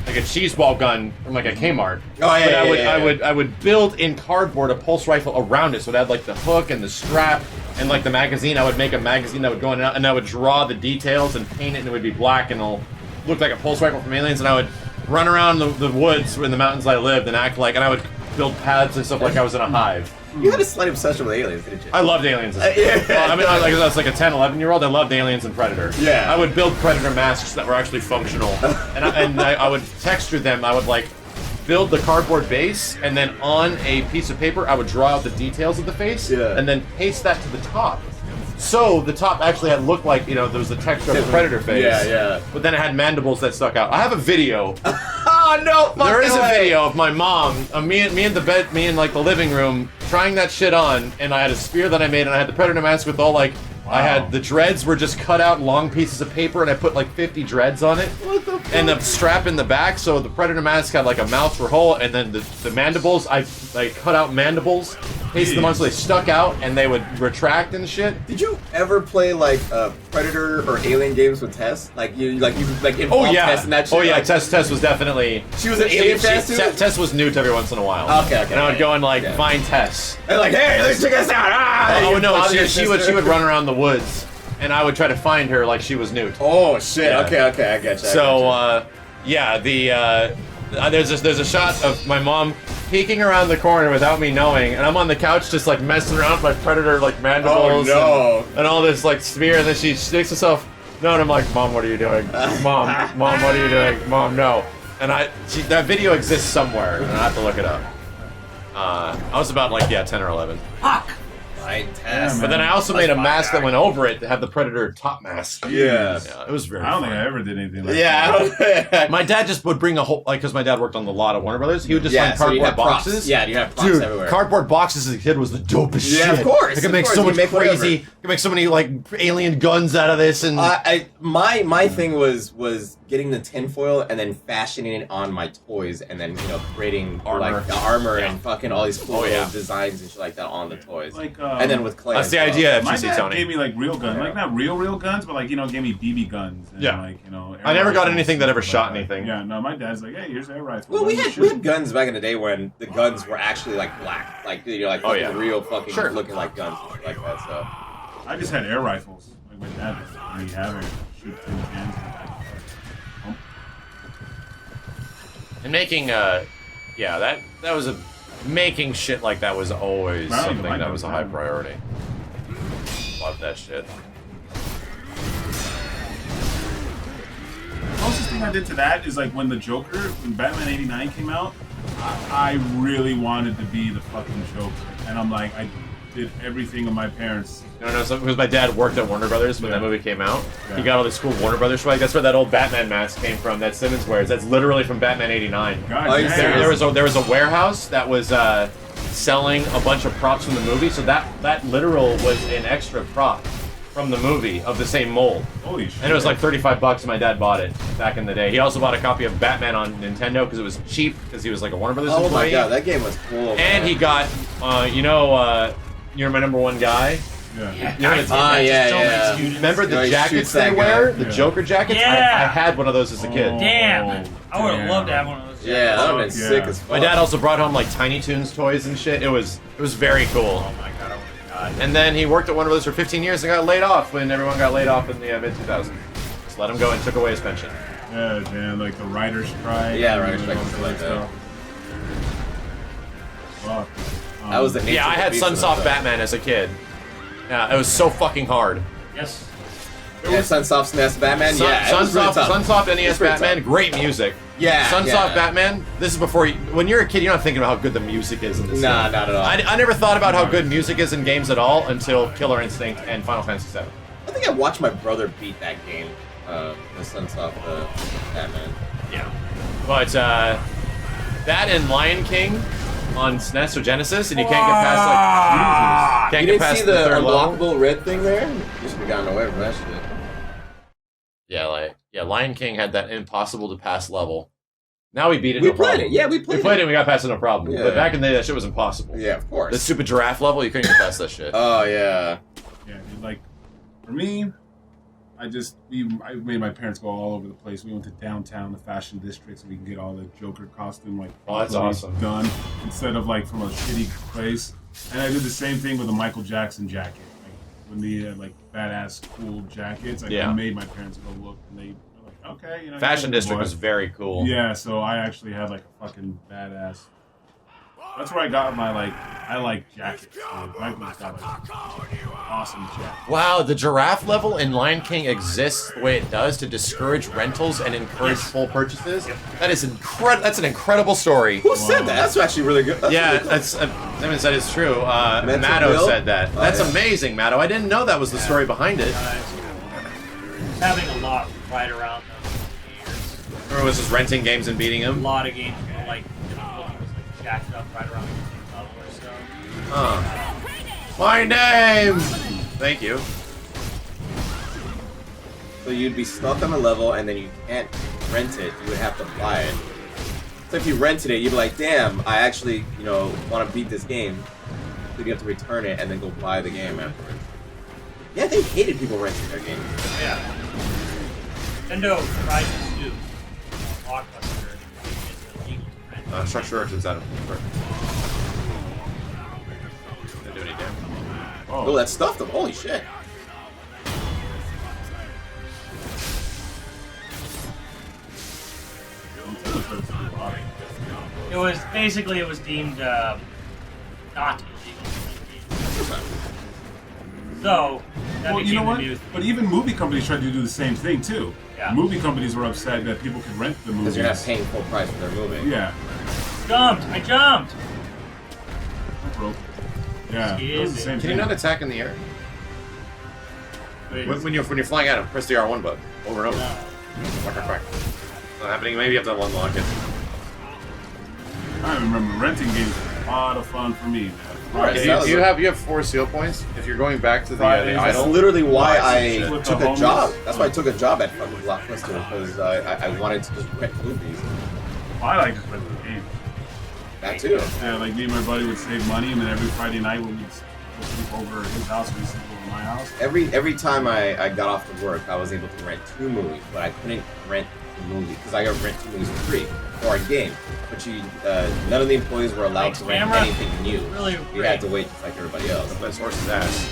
S5: like a cheese ball gun from like a Kmart.
S2: Oh, yeah,
S5: But
S2: yeah,
S5: I would build in cardboard a pulse rifle around it, so it had like the hook and the strap and like the magazine. I would make a magazine that would go in and out, and I would draw the details and paint it, and it would be black, and it'll look like a pulse rifle from Aliens. And I would run around the woods in the mountains I lived and act like, and I would build paths and stuff like I was in a hive.
S2: You had a slight obsession with aliens, didn't you?
S5: I loved Aliens.
S2: Yeah.
S5: Well, I mean, I was like a 10, 11-year-old. I loved Aliens and Predator.
S2: Yeah.
S5: I would build Predator masks that were actually functional, and I would texture them. I would like build the cardboard base, and then on a piece of paper, I would draw out the details of the face,
S2: Yeah.
S5: and then paste that to the top. So the top actually had looked like, you know, there was the texture of the Predator face.
S2: Yeah, yeah.
S5: But then it had mandibles that stuck out. I have a video.
S2: Oh no!
S5: There is a
S2: fucking way.
S5: video of my mom, me in like the living room, trying that shit on, and I had a spear that I made, and I had the Predator mask with all like, I had the dreads were just cut out long pieces of paper, and I put like 50 dreads on it.
S2: What the fuck?
S5: And the strap in the back, so the Predator mask had like a mouth for hole, and then the mandibles, I cut out mandibles, pasted them on so they stuck out, and they would retract and shit.
S2: Did you ever play like Predator or Alien games with Tess? Like you involved
S5: Oh yeah,
S2: Tess in that shit?
S5: oh yeah.
S2: Like,
S5: Tess was definitely.
S2: She was an alien Tess too?
S5: Tess was newt every once in a while.
S2: Okay,
S5: And I would go and like
S2: yeah.
S5: find Tess.
S2: And like, hey, let's check this out! Ah!
S5: Oh
S2: You
S5: no,
S2: bother your
S5: she would
S2: sister.
S5: run around the woods, and I would try to find her like she was Newt.
S2: Oh shit!
S5: Yeah.
S2: Okay, I get you.
S5: So yeah, there's a shot of my mom peeking around the corner without me knowing, and I'm on the couch just like messing around with my Predator like mandibles
S2: Oh, no.
S5: and all this like spear, and then she sticks herself. No, and I'm like, Mom, what are you doing? Mom, what are you doing? Mom, no. And that video exists somewhere, and I have to look it up. I was about like 10 or 11.
S4: Fuck!
S2: Right, Tess.
S3: Yeah,
S5: But then I also made a mask that went over it to have the Predator top mask.
S2: Yeah.
S5: Yeah, it was very
S3: I don't
S5: fun.
S3: think I ever did anything like that.
S2: Yeah.
S5: My dad just would bring a whole, like, because my dad worked on the lot of Warner Brothers, he would just
S2: Yeah,
S5: find
S2: so you
S5: cardboard
S2: have props.
S5: boxes.
S2: Yeah, you have props
S5: Dude,
S2: everywhere.
S5: cardboard boxes as a kid was the dopest shit.
S2: Yeah, of course,
S5: I could
S2: of
S5: make
S2: course,
S5: so
S2: you
S5: much
S2: make whatever.
S5: crazy, I could make so many, like, alien guns out of this, and...
S2: My thing was getting the tinfoil and then fashioning it on my toys and then creating
S5: Armor.
S2: like the armor
S5: Yeah.
S2: and fucking all these cool
S5: Oh, yeah.
S2: little designs and shit like that on the toys.
S3: Like,
S2: and then with Clay.
S5: That's the
S2: as well.
S5: idea,
S3: My
S5: FGC
S3: dad
S5: Tony.
S3: gave me like real guns,
S2: Yeah.
S3: like not real guns, but like gave me BB guns. And,
S5: Yeah.
S3: like
S5: I never got
S3: rifles
S5: anything that
S3: and
S5: ever
S3: stuff
S5: shot
S3: like that.
S5: anything.
S3: Yeah, no, my dad's like, hey, here's air rifle.
S2: Well, we
S3: Let me
S2: had
S3: shoot.
S2: guns back in the day when the guns were actually like black, like like
S5: Oh, yeah.
S2: real fucking
S5: Sure.
S2: looking like guns and shit like that. So
S3: I just had air rifles. Like my dad did. We have it. Shoot tin cans.
S5: And making, yeah, that was a... Making shit like that was always
S3: I don't even
S5: something
S3: like
S5: that
S3: those
S5: was a high
S3: now.
S5: priority. Love that shit.
S3: The closest thing I did to that is like when the Joker, when Batman '89 came out, I really wanted to be the fucking Joker, and I'm like, I did everything of my parents.
S5: You know, because my dad worked at Warner Brothers when
S3: Yeah.
S5: that movie came out.
S3: Yeah.
S5: He got all this cool Warner Brothers swag. That's where that old Batman mask came from that Simmons wears. That's literally from Batman '89.
S3: God
S2: Oh, you
S3: damn.
S2: serious?
S5: There was a warehouse that was selling a bunch of props from the movie, so that literal was an extra prop from the movie of the same mold.
S3: Holy shit!
S5: And it was like $35, and my dad bought it back in the day. He also bought a copy of Batman on Nintendo because it was cheap because he was like a Warner Brothers
S2: oh
S5: employee.
S2: my god, that game was cool.
S5: And
S2: man.
S5: he got, you're my number one guy.
S3: Yeah.
S5: You know, it's-
S2: Ah, yeah,
S4: Still makes
S2: yeah.
S4: students.
S5: Remember
S2: No,
S5: the
S2: he
S5: jackets
S2: shoots
S5: they
S2: that
S5: wear?
S2: guy.
S5: The
S3: Yeah.
S5: Joker jackets? I
S4: Yeah.
S5: had one of those as a kid.
S4: Damn! I would have
S3: damn.
S4: loved to have one of those.
S2: Yeah, that would have been
S3: Yeah.
S2: sick as fuck.
S5: My dad also brought home like Tiny Toons toys and shit. It was very cool.
S4: Oh my god, I would have died.
S5: And then he worked at one of those for 15 years and got laid off when everyone got laid off in the mid-2000s. Just let him go and took away his pension.
S3: Yeah, man, like the writer's strike.
S2: Yeah,
S3: and
S2: writer's strike
S3: all
S2: and stuff like
S3: stuff. Fuck.
S2: That was the nature
S5: Yeah, I
S2: of the
S5: had
S2: beast of
S5: Sunsoft
S2: the-
S5: Batman as a kid. Yeah, it was so fucking hard.
S4: Yes.
S2: Yeah, Sunsoft's NES Batman. Yeah, it was pretty tough.
S5: Sunsoft
S2: It
S5: NES
S2: was pretty
S5: Batman,
S2: tough.
S5: great music.
S2: Yeah,
S5: Sunsoft
S2: yeah.
S5: Batman, this is before you, when you're a kid, you're not thinking about how good the music is in this
S2: Nah,
S5: game.
S2: not at all.
S5: I never thought about how good music is in games at all until Killer Instinct and Final Fantasy VII.
S2: I think I watched my brother beat that game, the Sunsoft Batman.
S5: Yeah. But, that and Lion King on SNES or Genesis, and you can't get past, like, can't
S2: You
S5: get
S2: didn't
S5: past
S2: see the
S5: third level.
S2: unblockable red thing there? You should have gotten away from that shit.
S5: Yeah, Lion King had that impossible to pass level. Now we beat it.
S2: We
S5: no
S2: played
S5: problem.
S2: it, yeah, we
S5: We
S2: played
S5: played it.
S2: it.
S5: And we got past it no problem.
S2: Yeah.
S5: But back in the day, that shit was impossible.
S2: Yeah, of course.
S5: The stupid giraffe level, you couldn't get past that shit.
S2: Oh, yeah.
S3: Yeah, dude, like for me, I made my parents go all over the place. We went to downtown, the fashion district, so we can get all the Joker costume like
S5: Oh, that's
S3: properly
S5: awesome.
S3: done instead of like from a shitty place. And I did the same thing with a Michael Jackson jacket. Like when they had like badass cool jackets, like
S5: Yeah.
S3: I made my parents go look, and they were like, okay, you know.
S5: Fashion
S3: you're a good
S5: District
S3: boy.
S5: was very cool.
S3: Yeah, so I actually had like a fucking badass. That's where I got my like. I like jackets. Dude. Michael's got like awesome jacket.
S5: Wow, the giraffe level in Lion King exists the way it does to discourage rentals and encourage full purchases. That is That's an incredible story.
S2: Who said that? That's actually really good. That's
S5: Yeah,
S2: really cool.
S5: that's. Simon said it's true.
S2: Mental
S5: Matto
S2: Bill?
S5: said that.
S2: Oh,
S5: That's
S2: yeah.
S5: amazing, Matto. I didn't know that was the story behind it.
S4: Having a lot right around those years.
S5: Or was just renting games and beating
S4: A
S5: him?
S4: lot of games were like difficulty was like jacked up right around the same level or so.
S5: My name! Thank you.
S2: So you'd be stuck on a level and then you can't rent it. You would have to buy it. So if you rented it, you'd be like, damn, I actually, want to beat this game. So you have to return it and then go buy the game afterwards. Yeah, they hated people renting their games.
S4: Yeah. Nintendo tried to sue Blockbuster and it's illegal to rent.
S5: Structure Orchards out of Didn't do any damage.
S2: Oh, that stuffed them. Holy shit.
S4: It was deemed not illegal to rent games. So that
S3: Well, you
S4: became
S3: know
S4: the
S3: what?
S4: news.
S3: But even movie companies tried to do the same thing too.
S4: Yeah.
S3: Movie companies were upset that people could rent the movies.
S2: Because you're not paying full price for their movie.
S3: Yeah.
S4: I jumped.
S3: Broke. Yeah. It was the same
S5: Can you
S3: thing.
S5: not attack in the air?
S4: Wait,
S5: When you're flying at him, press the R1 button over and over.
S4: no.
S5: Quack. Not happening. Maybe you have to unlock it.
S3: I remember renting games was a lot of fun for me, man. Fridays,
S2: that was
S5: You have 4 seal points. If you're going back to the
S3: Fridays,
S2: That's
S5: idol.
S2: literally why
S3: With
S2: I
S3: the
S2: took a
S3: homeless.
S2: job. That's why I took a job at fucking Blockbuster, because I wanted to just rent movies.
S3: I like to rent the game.
S2: That too.
S3: Yeah, like me and my buddy would save money, and then every Friday night when we'd sleep over at his house or he sleep over my house.
S2: Every time I got off to work, I was able to rent 2 movies, but I couldn't rent a movie because I got rent 2 movies for free or a game. But none of the employees were allowed to rent anything new.
S4: Really
S2: you had to wait just like everybody else.
S5: That's horse's ass.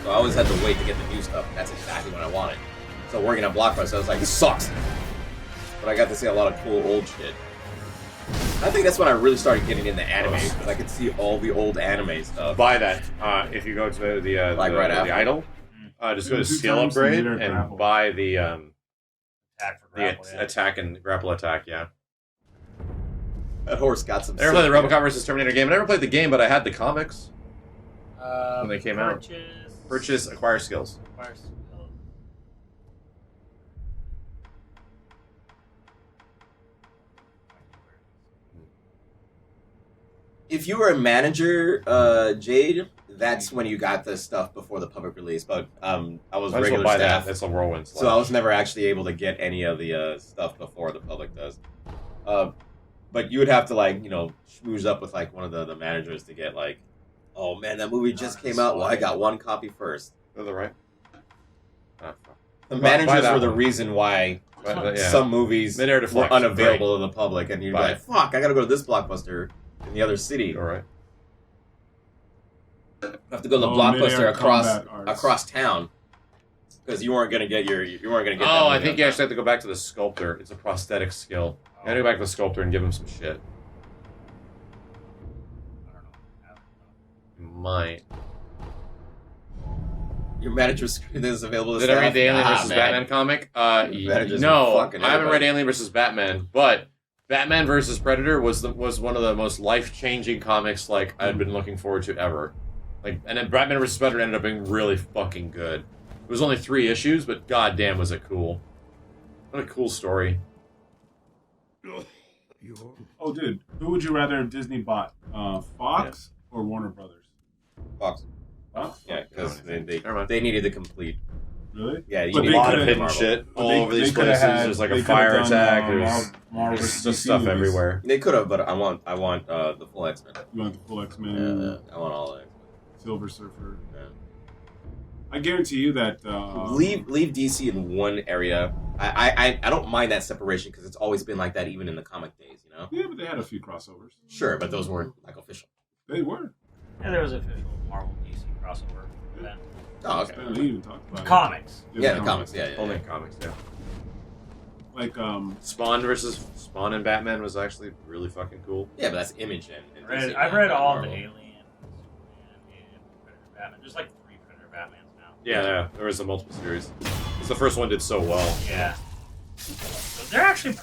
S2: So I always had to wait to get the new stuff. That's exactly what I wanted. So working at Blockbuster, I was like, this sucks. But I got to see a lot of cool old shit. I think that's when I really started getting into anime because I could see all the old anime stuff.
S5: Buy that. If you go to the idol, just go to skill upgrade and buy the attack and grapple attack. Yeah.
S2: That horse got some.
S5: I never played the RoboCop vs Terminator game. I never played the game, but I had the comics when they came out. Purchase, acquire skills.
S4: Acquire skills.
S2: If you were a manager, Jade, that's when you got the stuff before the public release. But I was regular
S5: buy
S2: staff.
S5: That's a whirlwind.
S2: So I was never actually able to get any of the stuff before the public does. But you would have to schmooze up with one of the managers to get oh man, that movie just came out. Well, I got 1 copy first.
S5: Is that right?
S2: The managers were the reason why some movies were unavailable to the public, and you'd be like, "Fuck, I gotta go to this Blockbuster in the other city."
S5: All right.
S2: You have to go to the Blockbuster across town because you weren't gonna get
S5: Oh, I think you actually have to go back to the sculptor. It's a prosthetic skill. You gotta go back to the sculptor and give him some shit. You might.
S2: Your manager screen is available to
S5: Did I read the Alien vs. Batman comic? No, I haven't read Alien vs. Batman, but Batman vs. Predator was one of the most life-changing comics I'd been looking forward to ever. And then Batman vs. Predator ended up being really fucking good. It was only 3 issues, but goddamn was it cool. What a cool story.
S3: Oh, dude, who would you rather have Disney bought? Fox or Warner Brothers?
S2: Fox.
S3: Fox?
S2: Yeah, because they needed to complete.
S3: Really?
S2: Yeah,
S5: you need a lot of hidden shit all over these places. There's a fire attack. There's just stuff everywhere.
S2: They could have, but I want the full X-Men.
S3: You want the full X-Men?
S2: Yeah, I want all X-Men.
S3: Silver Surfer.
S2: Yeah.
S3: I guarantee you that
S2: leave DC in one area. I don't mind that separation because it's always been like that, even in the comic days.
S3: Yeah, but they had a few crossovers.
S2: Sure, but those weren't official.
S3: They were.
S4: Yeah, there was an official Marvel DC crossover event.
S2: Oh, okay.
S3: He even talked about
S4: comics.
S2: Yeah, the comics. Yeah.
S5: Only comics. Yeah.
S3: Spawn
S5: and Batman was actually really fucking cool.
S2: Yeah, but that's Image and
S4: I've read all of the Alien, and Predator Batman. There's 3 Predator Batmans now.
S5: Yeah, there was a multiple series. The first one did so well.
S4: Yeah. They're actually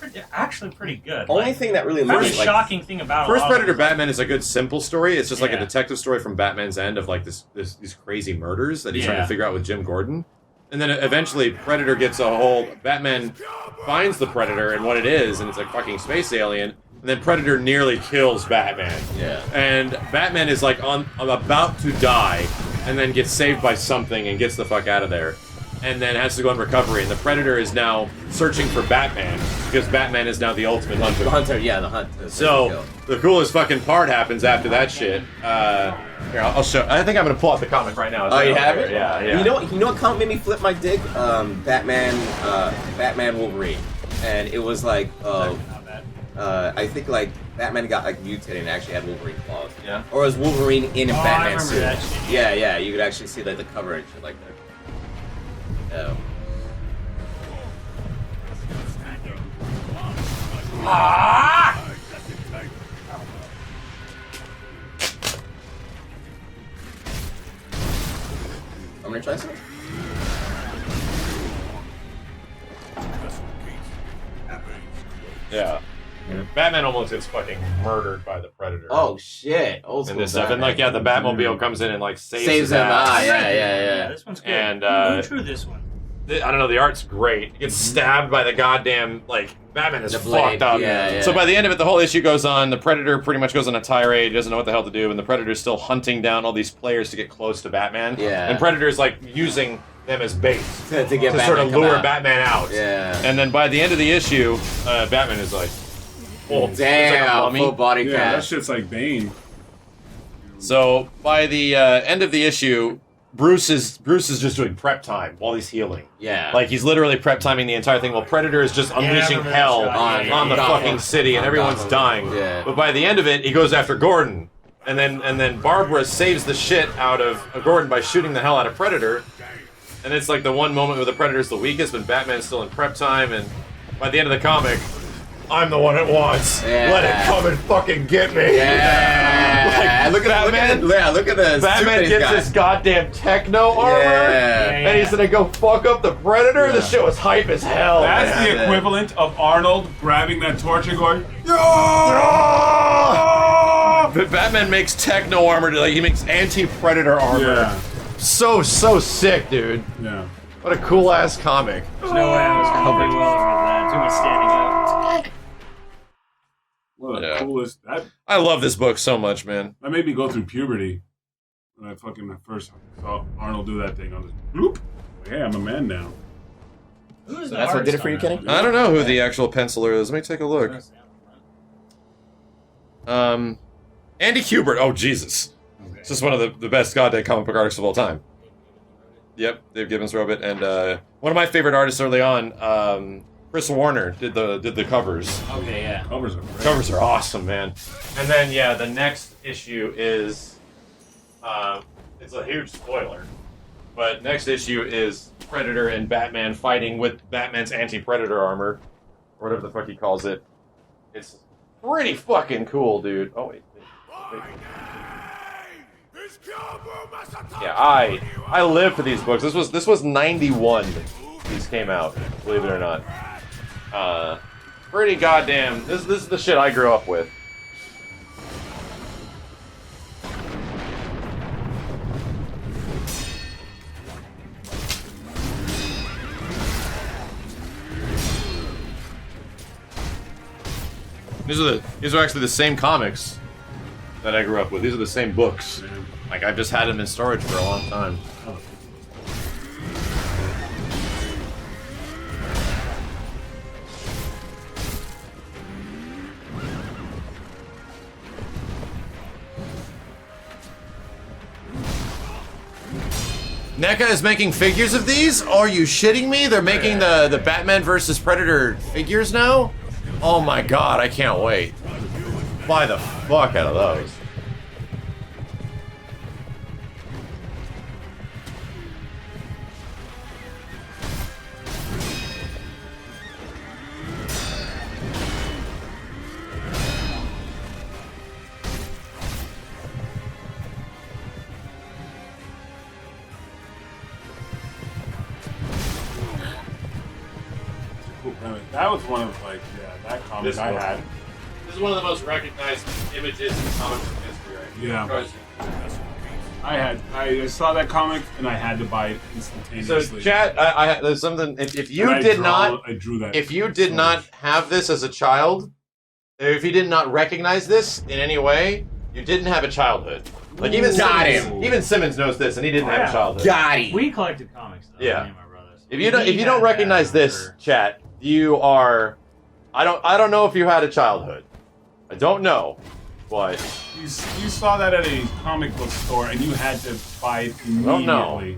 S4: pretty good.
S2: Only thing that really
S4: the shocking thing about
S5: First Predator Batman is a good simple story. It's just a detective story from Batman's end of these crazy murders that he's trying to figure out with Jim Gordon. And then eventually Predator gets a hold. Batman finds the Predator and what it is, and it's a fucking space alien. And then Predator nearly kills Batman.
S2: Yeah.
S5: And Batman is about to die, and then gets saved by something and gets the fuck out of there. And then has to go on recovery, and the Predator is now searching for Batman because Batman is now the ultimate hunter.
S2: The hunter, yeah, the hunt.
S5: So the coolest fucking part happens after that shit. Here, I'll show. I think I'm gonna pull out the comic right now.
S2: Oh, you have it?
S5: Yeah.
S2: You know what comic made me flip my dick? Batman Wolverine, and it was I think Batman got mutated and actually had Wolverine claws.
S5: Yeah.
S2: Or was Wolverine in a Batman suit?
S4: That shit.
S2: Yeah. You could actually see the cover and shit like that. I'm gonna try some.
S5: Yeah. Batman almost gets fucking murdered by the Predator.
S2: Oh shit! Old school.
S5: And this stuff, and the Batmobile comes in and saves
S2: him.
S5: him.
S4: Yeah. This one's good.
S5: And
S4: who drew this one?
S5: I don't know. The art's great. He gets stabbed by the goddamn Batman is
S2: blade.
S5: fucked up.
S2: Yeah.
S5: So by the end of it, the whole issue goes on. The Predator pretty much goes on a tirade. He doesn't know what the hell to do, and the Predator's still hunting down all these players to get close to Batman.
S2: Yeah.
S5: And Predator's using them as bait
S2: to get Batman
S5: sort of lure Batman out.
S2: Yeah.
S5: And then by the end of the issue, Batman is
S2: damn,
S5: it's a
S2: full body
S3: yeah,
S2: cast.
S3: that shit's like Bane.
S5: So by the end of the issue, Bruce is just doing prep time while he's healing.
S2: Yeah.
S5: Like he's literally prep timing the entire thing while Predator is just unleashing hell on the fucking city and everyone's dying.
S2: Yeah.
S5: But by the end of it, he goes after Gordon. And then Barbara saves the shit out of Gordon by shooting the hell out of Predator. And it's like the one moment where the Predator's the weakest, but Batman's still in prep time, and by the end of the comic, I'm the one it wants.
S2: Yeah.
S5: Let it come and fucking get me.
S2: Yeah.
S5: Like, look at Batman.
S2: Look at the
S5: Batman gets his goddamn techno armor, and he's gonna go fuck up the Predator.
S2: Yeah.
S5: This shit was hype as hell.
S3: That's
S5: man.
S3: the equivalent of Arnold grabbing that torch and going,
S5: But Batman makes techno armor. Like he makes anti-Predator armor.
S3: Yeah.
S5: So sick, dude.
S3: Yeah.
S5: What a cool ass comic.
S4: There's no way I was probably willing for that. Too much standing up.
S3: What the
S5: Yeah.
S3: coolest.
S5: I love this book so much, man.
S3: That made me go through puberty. When I fucking first saw Arnold do that thing. I was like, bloop. Hey, I'm a man now.
S4: Who's
S2: That's what did it for you, Kenny?
S5: I don't know who the actual penciler is. Let me take a look. Andy Kubert. Oh, Jesus. This is one of the best goddamn comic book artists of all time. Yep, Dave Gibbons wrote it, and one of my favorite artists early on, Chris Warner, did the covers.
S4: Okay, yeah.
S3: Covers are great.
S5: Covers are awesome, man. And then yeah, the next issue is, it's a huge spoiler, but next issue is Predator and Batman fighting with Batman's anti-Predator armor, or whatever the fuck he calls it. It's pretty fucking cool, dude. Oh wait. Yeah, I live for these books. This was 91. These came out, believe it or not. Pretty goddamn. This is the shit I grew up with. These are actually the same comics that I grew up with. These are the same books. Like, I've just had them in storage for a long time. NECA is making figures of these? Are you shitting me? They're making the Batman versus Predator figures now? Oh my god, I can't wait. Buy the fuck out of those.
S3: That was one of, like, that comic
S5: This
S3: I
S5: one.
S3: had.
S5: This is one of the most recognized images in comic book history, right?
S3: Yeah. I saw that comic and I had to buy it
S5: So,
S3: instantaneously.
S5: chat, there's something. If you
S3: And I drew that.
S5: if you did not have this as a child, if you did not recognize this in any way, you didn't have a childhood. Like even
S2: Got
S5: Simmons,
S2: him.
S5: even Simmons knows this, and he didn't have a childhood.
S2: Got him.
S4: We collected comics, though.
S5: Yeah.
S4: Me and my brothers.
S5: If you don't recognize this, chat, you are. I don't know if you had a childhood. I don't know, but
S3: You saw that at a comic book store and you had to buy it immediately.
S5: don't know.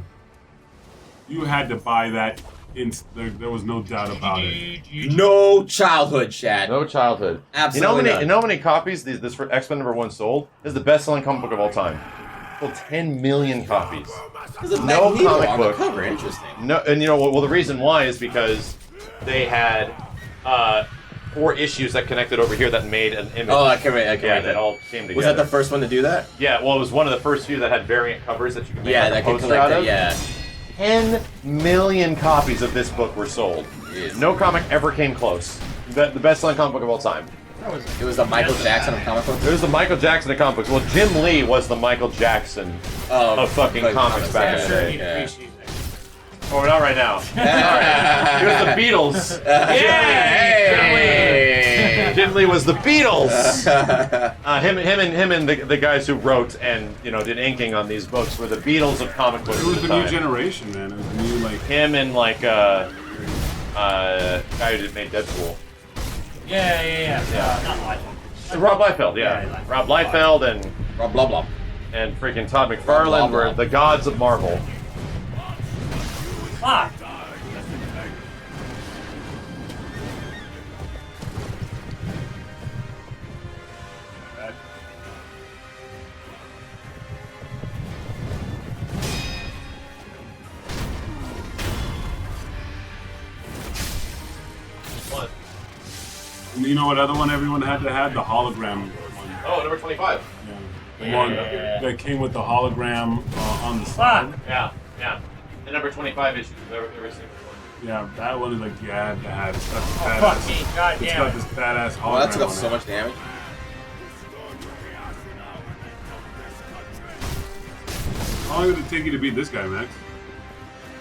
S3: You had to buy that. There was no doubt about it.
S2: No childhood, Chad.
S5: no childhood.
S2: Absolutely
S5: You
S2: not.
S5: know how many copies this for X-Men #1 sold? This is the best-selling comic book of all time. Sold 10 million copies.
S2: There's a
S5: No
S2: Magneto
S5: comic
S2: on
S5: book.
S2: the cover. Interesting.
S5: No, and you know, well, the reason why is because they had 4 issues that connected over here that made an image.
S2: Oh, I can read.
S5: Yeah, that all came together.
S2: Was that the first one to do that?
S5: Yeah, well, it was one of the first few that had variant covers that you could make
S2: Yeah,
S5: like
S2: that
S5: a
S2: could
S5: poster
S2: collect
S5: out
S2: it.
S5: of.
S2: Yeah.
S5: 10 million copies of this book were sold.
S2: Jeez.
S5: No comic ever came close. The best-selling comic book of all time.
S2: It was the Michael Jackson of comic books.
S5: It was the Michael Jackson of comic books. Well, Jim Lee was the Michael Jackson of fucking comics back in the day.
S2: Yeah.
S5: Oh, not right now. He was the Beatles.
S2: Hey!
S5: Jim Lee was the Beatles. Him and the guys who wrote and did inking on these books were the Beatles of comic books.
S3: It was
S5: at
S3: the
S5: the
S3: new
S5: time.
S3: generation, man. It was the new, like.
S5: Him and like guy who just made Deadpool.
S4: Yeah. Not Liefeld.
S5: Rob Liefeld, yeah.
S4: Yeah,
S5: Rob Liefeld and
S2: Blah blah blah.
S5: and freaking Todd McFarlane were the gods of Marvel.
S4: Fuck.
S3: You know what other one everyone had to have? The hologram one.
S5: Oh, number 25.
S3: Yeah. The one that came with the hologram on the side.
S5: Yeah, yeah. The number 25 issue of every single one.
S3: Yeah, that one is like you had to have. It's got this
S4: Oh,
S3: badass.
S4: fuck me. God
S3: It's
S4: damn
S3: got
S4: it.
S3: this badass hologram.
S2: Well, that took up
S3: on
S2: so
S3: it.
S2: much damage.
S3: How long did it take you to beat this guy, Max?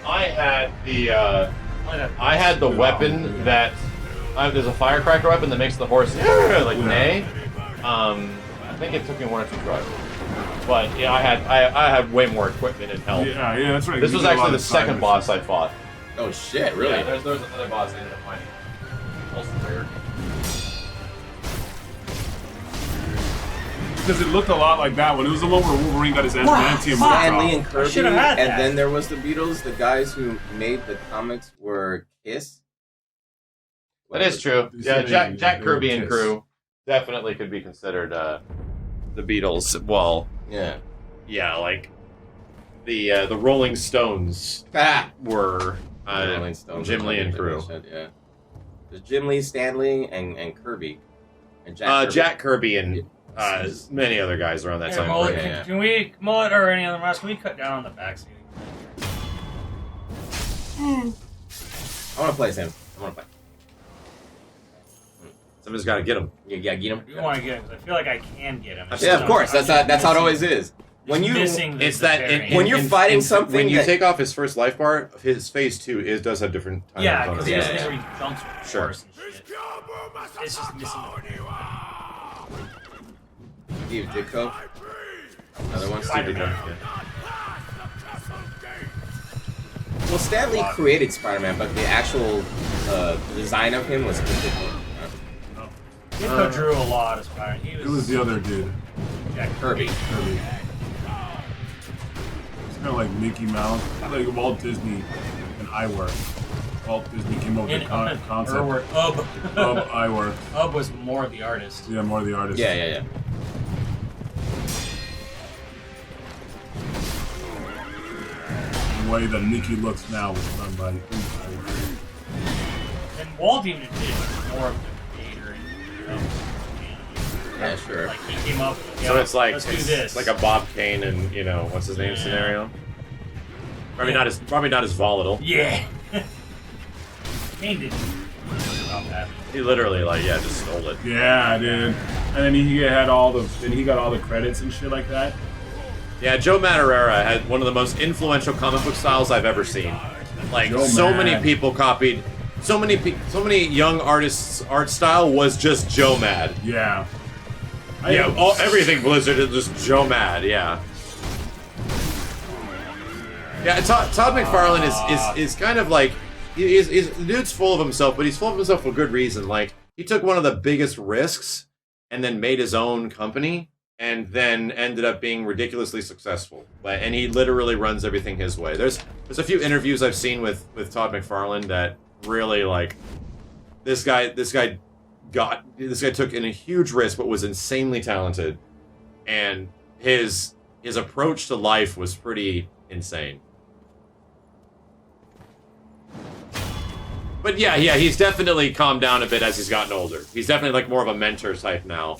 S5: I had the weapon that there's a firecracker weapon that makes the horse like neigh. I think it took me 1 or 2 tries, but yeah, I had way more equipment and health.
S3: Yeah, that's right.
S5: This
S3: You
S5: was
S3: did a lot
S5: actually the
S3: of side
S5: second boss
S3: missions.
S5: I fought.
S2: Oh shit! Really?
S5: Yeah, there's another boss I ended up fighting. Also rare.
S3: Because it looked a lot like that one. It was the one where Wolverine got his adamantium
S2: Stan Lee
S3: ripped
S2: and
S3: off.
S2: Kirby,
S4: should've had
S2: and
S4: that.
S2: then there was the Beatles. The guys who made the comics were Kiss.
S5: That is true. Yeah, Jack Kirby and
S3: Kiss.
S5: crew definitely could be considered the Beatles. Well, yeah, like the Rolling Stones
S2: Ah,
S5: were
S2: Rolling Stones,
S5: Jim Lee and crew.
S2: Shit, yeah. There's Jim Lee, Stan Lee, and Kirby, and Jack.
S5: Jack Kirby and many other guys around that
S4: Hey,
S5: time.
S4: Mullet,
S5: frame.
S4: can we, Mullet or any other mouse, can we cut down on the backseat?
S2: I want to play as him. I want to play.
S5: Somebody's got to get him.
S2: You gotta get him.
S4: You want to get him, because I feel like I can get him.
S2: Yeah, of course. That's how it always is. When you
S5: It's that
S2: when you're fighting something
S5: when you
S2: that-
S5: take off his first life bar, his phase 2 does have different time
S4: Yeah,
S5: zones on
S4: because
S5: it.
S4: he doesn't know where he jumps with
S5: Sure.
S4: horse and shit. It's just missing the
S2: Steve Ditko. Another one. Steve
S4: Spider-Man.
S2: Ditko. Well, Stan Lee created Spider-Man, but the actual design of him was Ditko.
S4: Ditko drew a lot of Spider-Man. He
S3: It was the other dude.
S4: Jack
S2: Kirby.
S3: Kirby. It's kind of like Mickey Mouse, like Walt Disney and iWork. Walt Disney came up with the concept
S4: Ub.
S3: of iWork.
S4: Ub was more the artist.
S3: Yeah, more the artist.
S2: Yeah.
S3: The way that Mickey looks now was done by.
S4: And Walt even did more of the creator and
S2: Yeah, sure.
S4: like he came up.
S5: So it's like
S4: let's do this.
S5: like a Bob Kane and what's his name scenario. Probably not as volatile.
S4: Yeah. Kane didn't about that.
S5: He literally just stole it.
S3: Yeah, dude. And then he had all the. Then he got all the credits and shit like that.
S5: Yeah, Joe Madureira had one of the most influential comic book styles I've ever seen. Like
S3: Joe
S5: so
S3: Mad.
S5: many people copied. So many young artists' art style was just Joe Mad.
S3: Yeah.
S5: Everything Blizzard is just Joe Mad. Yeah. Yeah, Todd McFarlane is kind of like the dude's full of himself, but he's full of himself for good reason. Like he took one of the biggest risks and then made his own company, and then ended up being ridiculously successful. And he literally runs everything his way. There's a few interviews I've seen with Todd McFarlane that really this guy took in a huge risk, but was insanely talented, and his approach to life was pretty insane. But yeah, he's definitely calmed down a bit as he's gotten older. He's definitely like more of a mentor type now,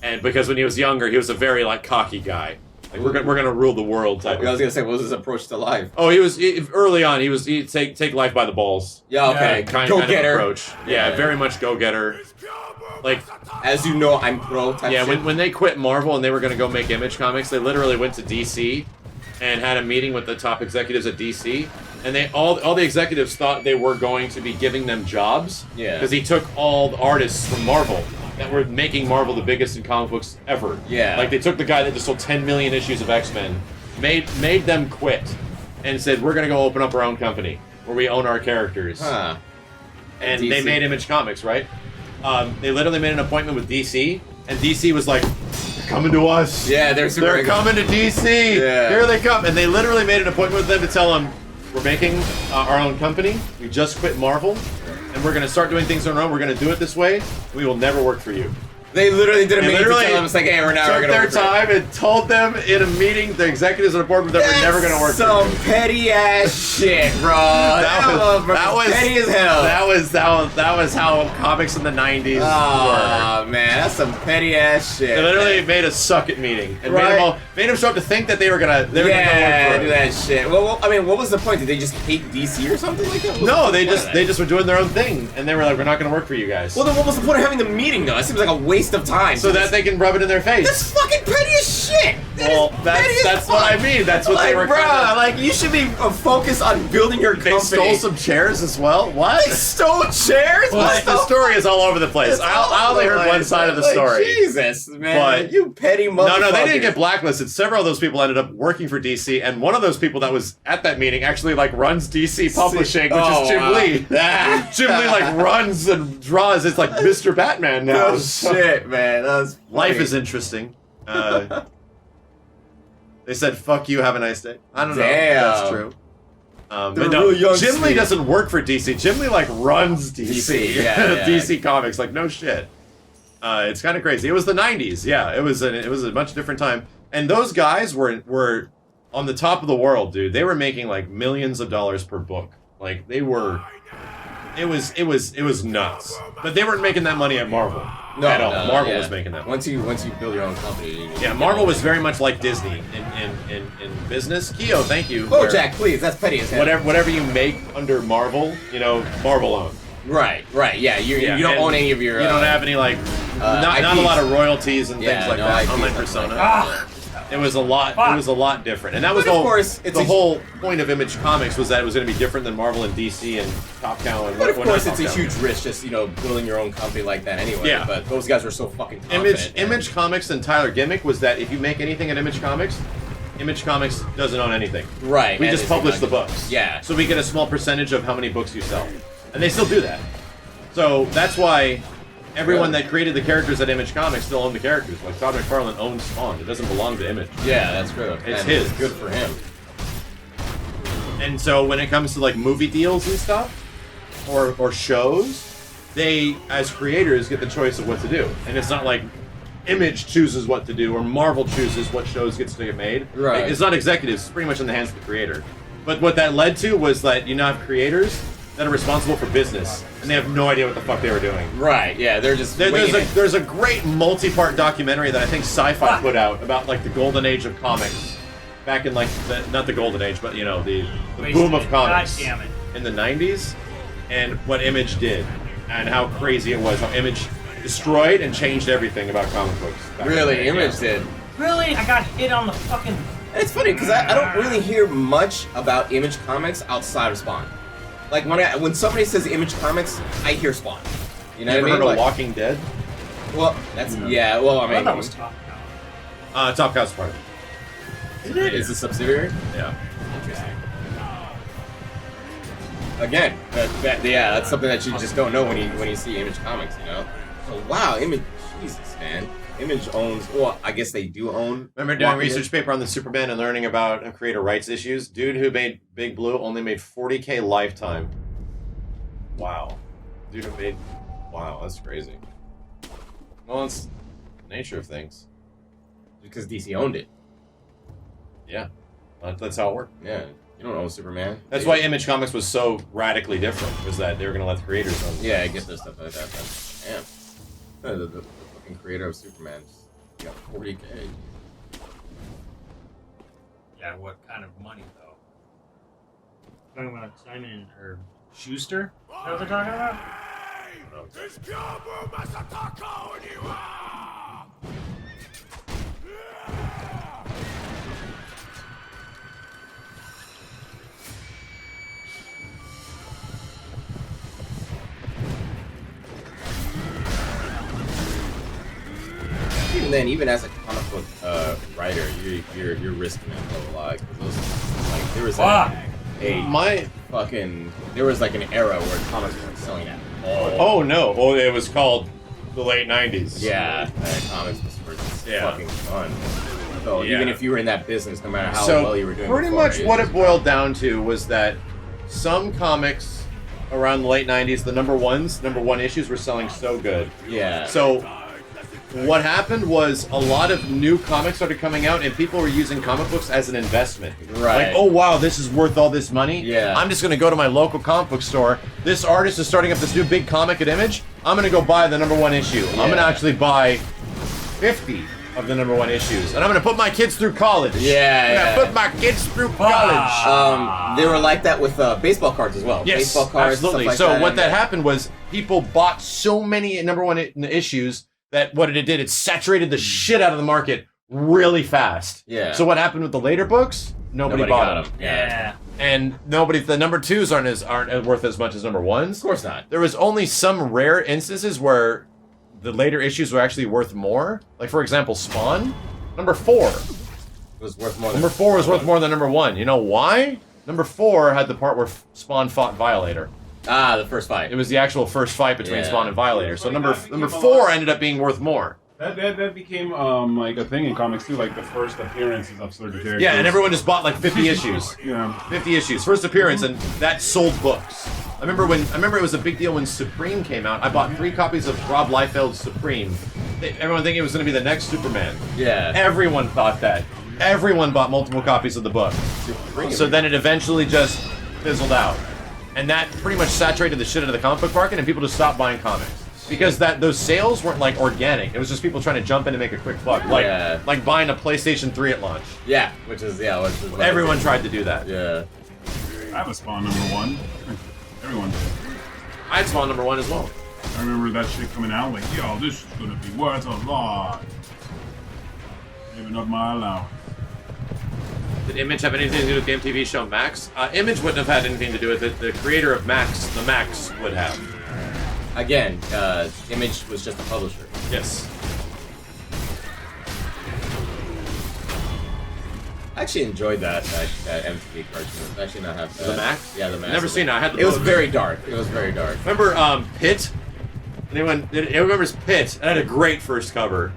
S5: and because when he was younger, he was a very cocky guy. Like we're gonna rule the world type.
S2: I was gonna say, what was his approach to life?
S5: Oh, early on. He'd take life by the balls.
S2: Yeah, okay.
S5: Kind
S2: Go
S5: of
S2: getter.
S5: approach. Yeah, very much go getter. Like,
S2: As you know, I'm pro type
S5: yeah,
S2: shit.
S5: when they quit Marvel and they were gonna go make Image Comics, they literally went to DC and had a meeting with the top executives at DC, and all the executives thought they were going to be giving them jobs.
S2: Yeah.
S5: Because he took all the artists from Marvel that were making Marvel the biggest in comic books ever.
S2: Yeah.
S5: Like they took the guy that just sold 10 million issues of X-Men, made them quit, and said, we're gonna go open up our own company where we own our characters.
S2: Huh.
S5: And
S2: DC.
S5: they made Image Comics, right? They literally made an appointment with DC, and DC was like, coming to us.
S2: Yeah, they're
S5: coming to DC.
S2: Yeah.
S5: Here they come. And they literally made an appointment with them to tell them, we're making our own company. We just quit Marvel. And we're going to start doing things on our own. We're going to do it this way. We will never work for you.
S2: They literally did a meeting to
S5: literally
S2: tell them, it's like, hey, we're not
S5: took
S2: going to
S5: their
S2: work for you.
S5: time and told them in a meeting, the executives on the board, that we're never going to work for you.
S2: Some petty ass shit, bro. That was petty as hell.
S5: That was how comics in the 90s
S2: Oh,
S5: were.
S2: man, that's some petty ass shit.
S5: They literally made a suck it meeting and made them show up to think that they were gonna
S2: do that shit. Well, I mean, what was the point? Did they just hate DC or something like that?
S5: No, they just were doing their own thing, and they were like, we're not gonna work for you guys.
S2: Well, then what was the point of having the meeting though? It seems like a waste of time.
S5: So that they can rub it in their face.
S2: That's fucking petty as shit.
S5: That's what I mean. That's what
S2: like,
S5: they were.
S2: Bruh, like you should be focused on building your company.
S5: They stole some chairs as well. What?
S2: They stole chairs?
S5: Well, the story is all over the place. I only heard one side of the story.
S2: Jesus, man.
S5: But
S2: you petty motherfucker.
S5: No, they didn't get blacklisted. Several of those people ended up working for DC, and one of those people that was at that meeting actually like runs DC Publishing, which is Jim Lee. Jim Lee like runs and draws. It's like Mr. Batman now.
S2: Oh shit, man. That's
S5: life is interesting. They said, "Fuck you, have a nice day." I don't know if that's true. But no,
S2: really
S5: Jim Lee doesn't work for DC. Jim Lee like runs DC.
S2: Yeah.
S5: DC Comics. Like no shit. It's kind of crazy. It was the '90s. Yeah, it was a much different time. And those guys were on the top of the world, dude. They were making like millions of dollars per book. Like they were. It was nuts. But they weren't making that money at Marvel. At all. Marvel was making that money.
S2: Once you build your own company.
S5: Yeah, Marvel was very much like Disney in business. Keo, thank you.
S2: Oh, Jack, please. That's petty as hell.
S5: Whatever you make under Marvel, Marvel owns.
S2: Right. Yeah. You don't own any of your.
S5: You don't have any like not a lot of royalties and things like that on my persona. It was a lot. It was a lot different, and that was the whole point of Image Comics was that it was going to be different than Marvel and DC and Top Cow and.
S2: But of course, it's a huge risk, just building your own company like that anyway.
S5: Yeah.
S2: But those guys were so fucking confident.
S5: Image Comics and Tyler gimmick was that if you make anything at Image Comics doesn't own anything.
S2: Right.
S5: We just publish the books.
S2: Yeah.
S5: So we get a small percentage of how many books you sell, and they still do that. So that's why. Everyone that created the characters at Image Comics still own the characters. Like Todd McFarlane owns Spawn. It doesn't belong to Image.
S2: Yeah, that's true.
S5: It's his.
S2: Good for him.
S5: And so when it comes to like movie deals and stuff, or shows, they as creators get the choice of what to do. And it's not like Image chooses what to do or Marvel chooses what shows gets to get made.
S2: Right.
S5: It's not executives. It's pretty much in the hands of the creator. But what that led to was that you now have creators that are responsible for business, and they have no idea what the fuck they were doing.
S2: Right, yeah, they're just
S5: there's a great multi-part documentary that I think Sci-Fi put out about like the golden age of comics, back in like not the golden age, but the boom of comics in the '90s, and what Image did, and how crazy it was, how Image destroyed and changed everything about comic books.
S2: Really, Image did.
S4: Really, I got hit on the fucking.
S2: It's funny because I don't really hear much about Image Comics outside of Spawn. Like when somebody says Image Comics, I hear Spawn. You know what I mean?
S5: Ever heard of Walking Dead?
S2: Well, that's yeah. Well, I mean,
S4: that was Top Cow.
S5: Top Cow's part of it.
S2: Is the subsidiary?
S5: Yeah.
S2: Interesting. Again, that's something that you just don't know when you see Image Comics. So wow, Image, Jesus, man. Image owns. Well, I guess they do own.
S5: Remember doing a research paper on the Superman and learning about creator rights issues? Dude who made Big Blue only made $40K lifetime. Wow. Dude who made. Wow, that's crazy. Well, it's the nature of things.
S2: Because DC owned it.
S5: Yeah, that's how it worked.
S2: Yeah, you don't own Superman.
S5: That's why Image Comics was so radically different. Was that they were going to let the creators own.
S2: Yeah, I get this stuff like that. But, damn. The fucking creator of Superman got $40K.
S4: Yeah, what kind of money though? Talking about Simon or Schuster? Is that what they're talking about?
S1: It's GYOBU Masataka and you are!
S2: Even then, even as a comic book writer, you're risking it a lot. Like there was there was like an era where comics weren't selling at all.
S5: Oh no! Oh, it was called the late 90s.
S2: Yeah, comics was fucking fun. So
S5: Yeah.
S2: even if you were in that business, no matter how
S5: So
S2: well you were doing,
S5: pretty
S2: before,
S5: much what it boiled down to was that some comics around the late 90s, the number one issues were selling so good.
S2: Yeah.
S5: So what happened was a lot of new comics started coming out and people were using comic books as an investment.
S2: Right.
S5: Like, oh wow, this is worth all this money.
S2: Yeah.
S5: I'm just gonna go to my local comic book store. This artist is starting up this new big comic at Image. I'm gonna go buy the number one issue. I'm gonna
S2: Yeah.
S5: actually buy 50 of the number one issues. And I'm gonna put my kids through college.
S2: Yeah,
S5: I'm gonna put my kids through college.
S2: They were like that with baseball cards as well.
S5: Yes,
S2: baseball cards,
S5: absolutely.
S2: Stuff like
S5: So
S2: that.
S5: what that happened was people bought so many number one issues that what it did, it saturated the shit out of the market really fast.
S2: Yeah.
S5: So what happened with the later books? Nobody bought
S2: got
S5: them.
S4: Yeah.
S5: And the number twos aren't worth as much as number ones.
S2: Of course not.
S5: There was only some rare instances where the later issues were actually worth more. Like for example, Spawn, number 4.
S2: It was worth more.
S5: Number 4 was worth more than number 1. You know why? Number 4 had the part where Spawn fought Violator.
S2: Ah, the first fight.
S5: It was the actual first fight between
S2: Yeah.
S5: Spawn and Violator. So number
S3: became a
S5: 4
S3: lot.
S5: ended up being worth more.
S3: That became like a thing in comics too, like the first appearances of certain characters.
S5: Yeah, and everyone just bought like 50 issues.
S3: Yeah.
S5: 50 issues. First appearance, and that sold books. I remember it was a big deal when Supreme came out. I bought 3 copies of Rob Liefeld's Supreme. Everyone thinking it was going to be the next Superman.
S2: Yeah.
S5: Everyone thought that. Everyone bought multiple copies of the book. So then it eventually just fizzled out. And that pretty much saturated the shit out of the comic book market, and people just stopped buying comics. Because those sales weren't like organic. It was just people trying to jump in and make a quick buck. Like buying a PlayStation 3 at launch.
S2: Yeah, which is what
S5: Everyone tried to do that.
S2: Yeah.
S3: I have a Spawn number 1. Everyone did.
S5: I had Spawn number 1 as well.
S3: I remember that shit coming out like, yo, this is gonna be worth a lot. Giving up my allowance.
S5: Did Image have anything to do with the MTV show Max? Image wouldn't have had anything to do with it. The creator of Max, the Max, would have.
S2: Again, Image was just a publisher.
S5: Yes.
S2: I actually enjoyed that MTV cartoon. Actually, not have
S5: The Max?
S2: Yeah, the Max.
S5: Never seen it. I had the
S2: It was
S5: book.
S2: very dark. It was very dark.
S5: Remember Pit? Anyone remembers Pit? It had a great first cover.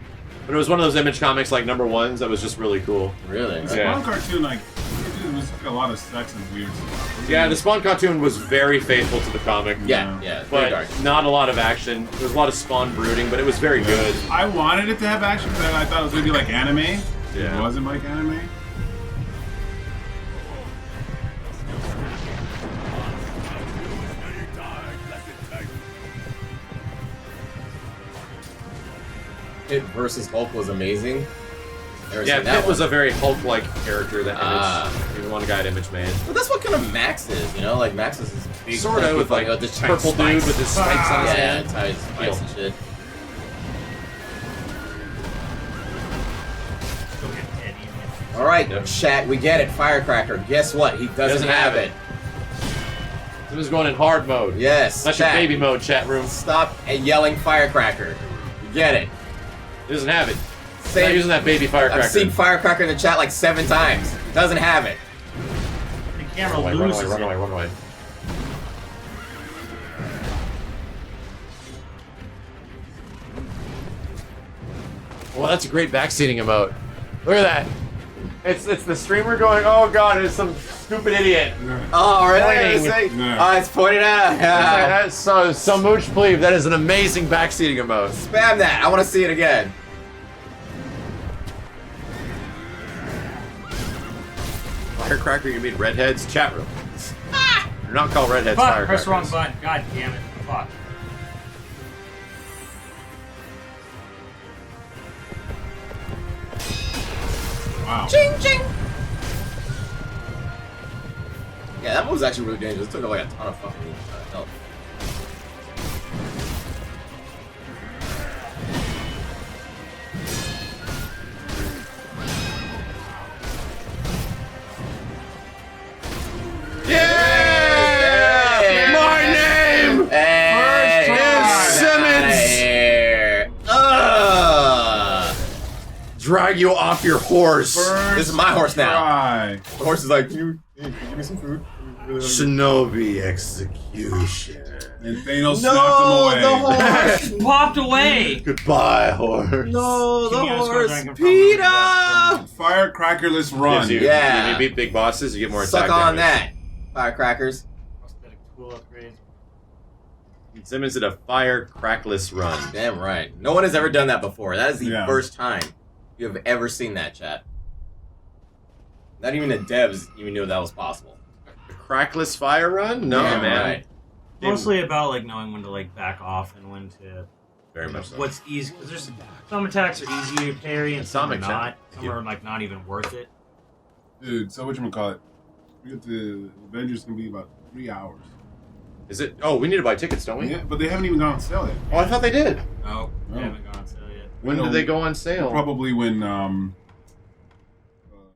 S5: But it was one of those Image comics like number 1s that was just really cool.
S2: Really?
S3: The
S5: Yeah.
S3: Spawn cartoon, like, it was like a lot of sex and weird stuff.
S5: Yeah, the Spawn cartoon was very faithful to the comic.
S2: Yeah, very
S5: But
S2: dark.
S5: not a lot of action. There was a lot of Spawn brooding, but it was very good.
S3: I wanted it to have action, but I thought it was gonna be like anime.
S5: Yeah.
S3: It wasn't like anime.
S2: Pit versus Hulk was amazing. Never
S5: Yeah,
S2: seen that
S5: Pit was
S2: one.
S5: a very Hulk-like character that Image, even one guy at Image made.
S2: Well, that's what kind of Max is, you know? Like, Max is this big...
S5: Sort of, with like
S2: this
S5: purple dude with his spikes on his
S2: Yeah,
S5: hand.
S2: tight spikes and shit.
S4: Go get Eddie.
S2: Alright, chat, we get it. Firecracker. Guess what? He doesn't have it.
S5: He was going in hard mode.
S2: Yes,
S5: That's your
S2: chat.
S5: baby mode, chat room.
S2: Stop yelling Firecracker. You get it.
S5: He doesn't have it.
S2: Say
S5: Not using that baby firecracker.
S2: I've seen Firecracker in the chat like 7 times. Doesn't have it.
S4: The camera
S5: Run away,
S4: loses
S5: run away,
S4: it.
S5: run away. Well, that's a great backseating emote. Look at that. It's the streamer going, oh god, it's some stupid idiot.
S2: Oh, really?
S5: Pointing.
S3: Yeah.
S2: Oh, it's pointed out. Yeah.
S5: That's so mooch pleave. That is an amazing backseating emote.
S2: Spam that. I want to see it again.
S5: Firecracker, you mean redheads? Chat room. You're not called redheads
S4: Fuck,
S5: firecrackers.
S4: press the wrong button. God damn it. Fuck.
S3: Wow.
S2: Ching, ching. Yeah, that one was actually really dangerous. It took like a ton of fucking health.
S5: Yeah! My name
S2: Hey,
S5: is Simmons. Drag you off your horse.
S2: This is my horse now.
S3: Try.
S2: The horse is like, can you give me some food?
S5: Shinobi execution.
S3: And Thanos
S5: No,
S3: snapped him away.
S5: the horse.
S4: Just popped away.
S5: Goodbye, horse.
S2: No, the
S4: Can you just go
S2: horse,
S4: drink and from the
S2: Peter!
S3: Firecrackerless run.
S5: Gives you,
S2: Yeah.
S5: When you beat big bosses, you get more
S2: Suck
S5: attack
S2: on
S5: damage.
S2: that, firecrackers.
S4: Prosthetic tool upgrade.
S5: Simmons did a firecrackless run.
S2: Damn right. No one has ever done that before. That is the
S3: Yeah.
S2: first time you have ever seen that, chat. Not even the devs even knew that was possible.
S5: A crackless fire run? No,
S2: Damn
S5: man.
S2: right.
S4: Mostly about like knowing when to like back off and when to.
S5: Very much so.
S4: What's easy? Because there's some attacks are easy to parry and some are
S5: Atomic
S4: not.
S5: Chat.
S4: Some are like not even worth it.
S3: Dude, so whatchamacallit? We get the Avengers can be about 3 hours.
S5: Is it? Oh, we need to buy tickets, don't we?
S3: Yeah, but they haven't even gone on sale yet.
S5: Oh, I thought they did.
S4: No,
S3: Oh.
S4: they haven't gone on sale yet.
S5: When
S3: No,
S5: did they go on sale?
S3: Probably when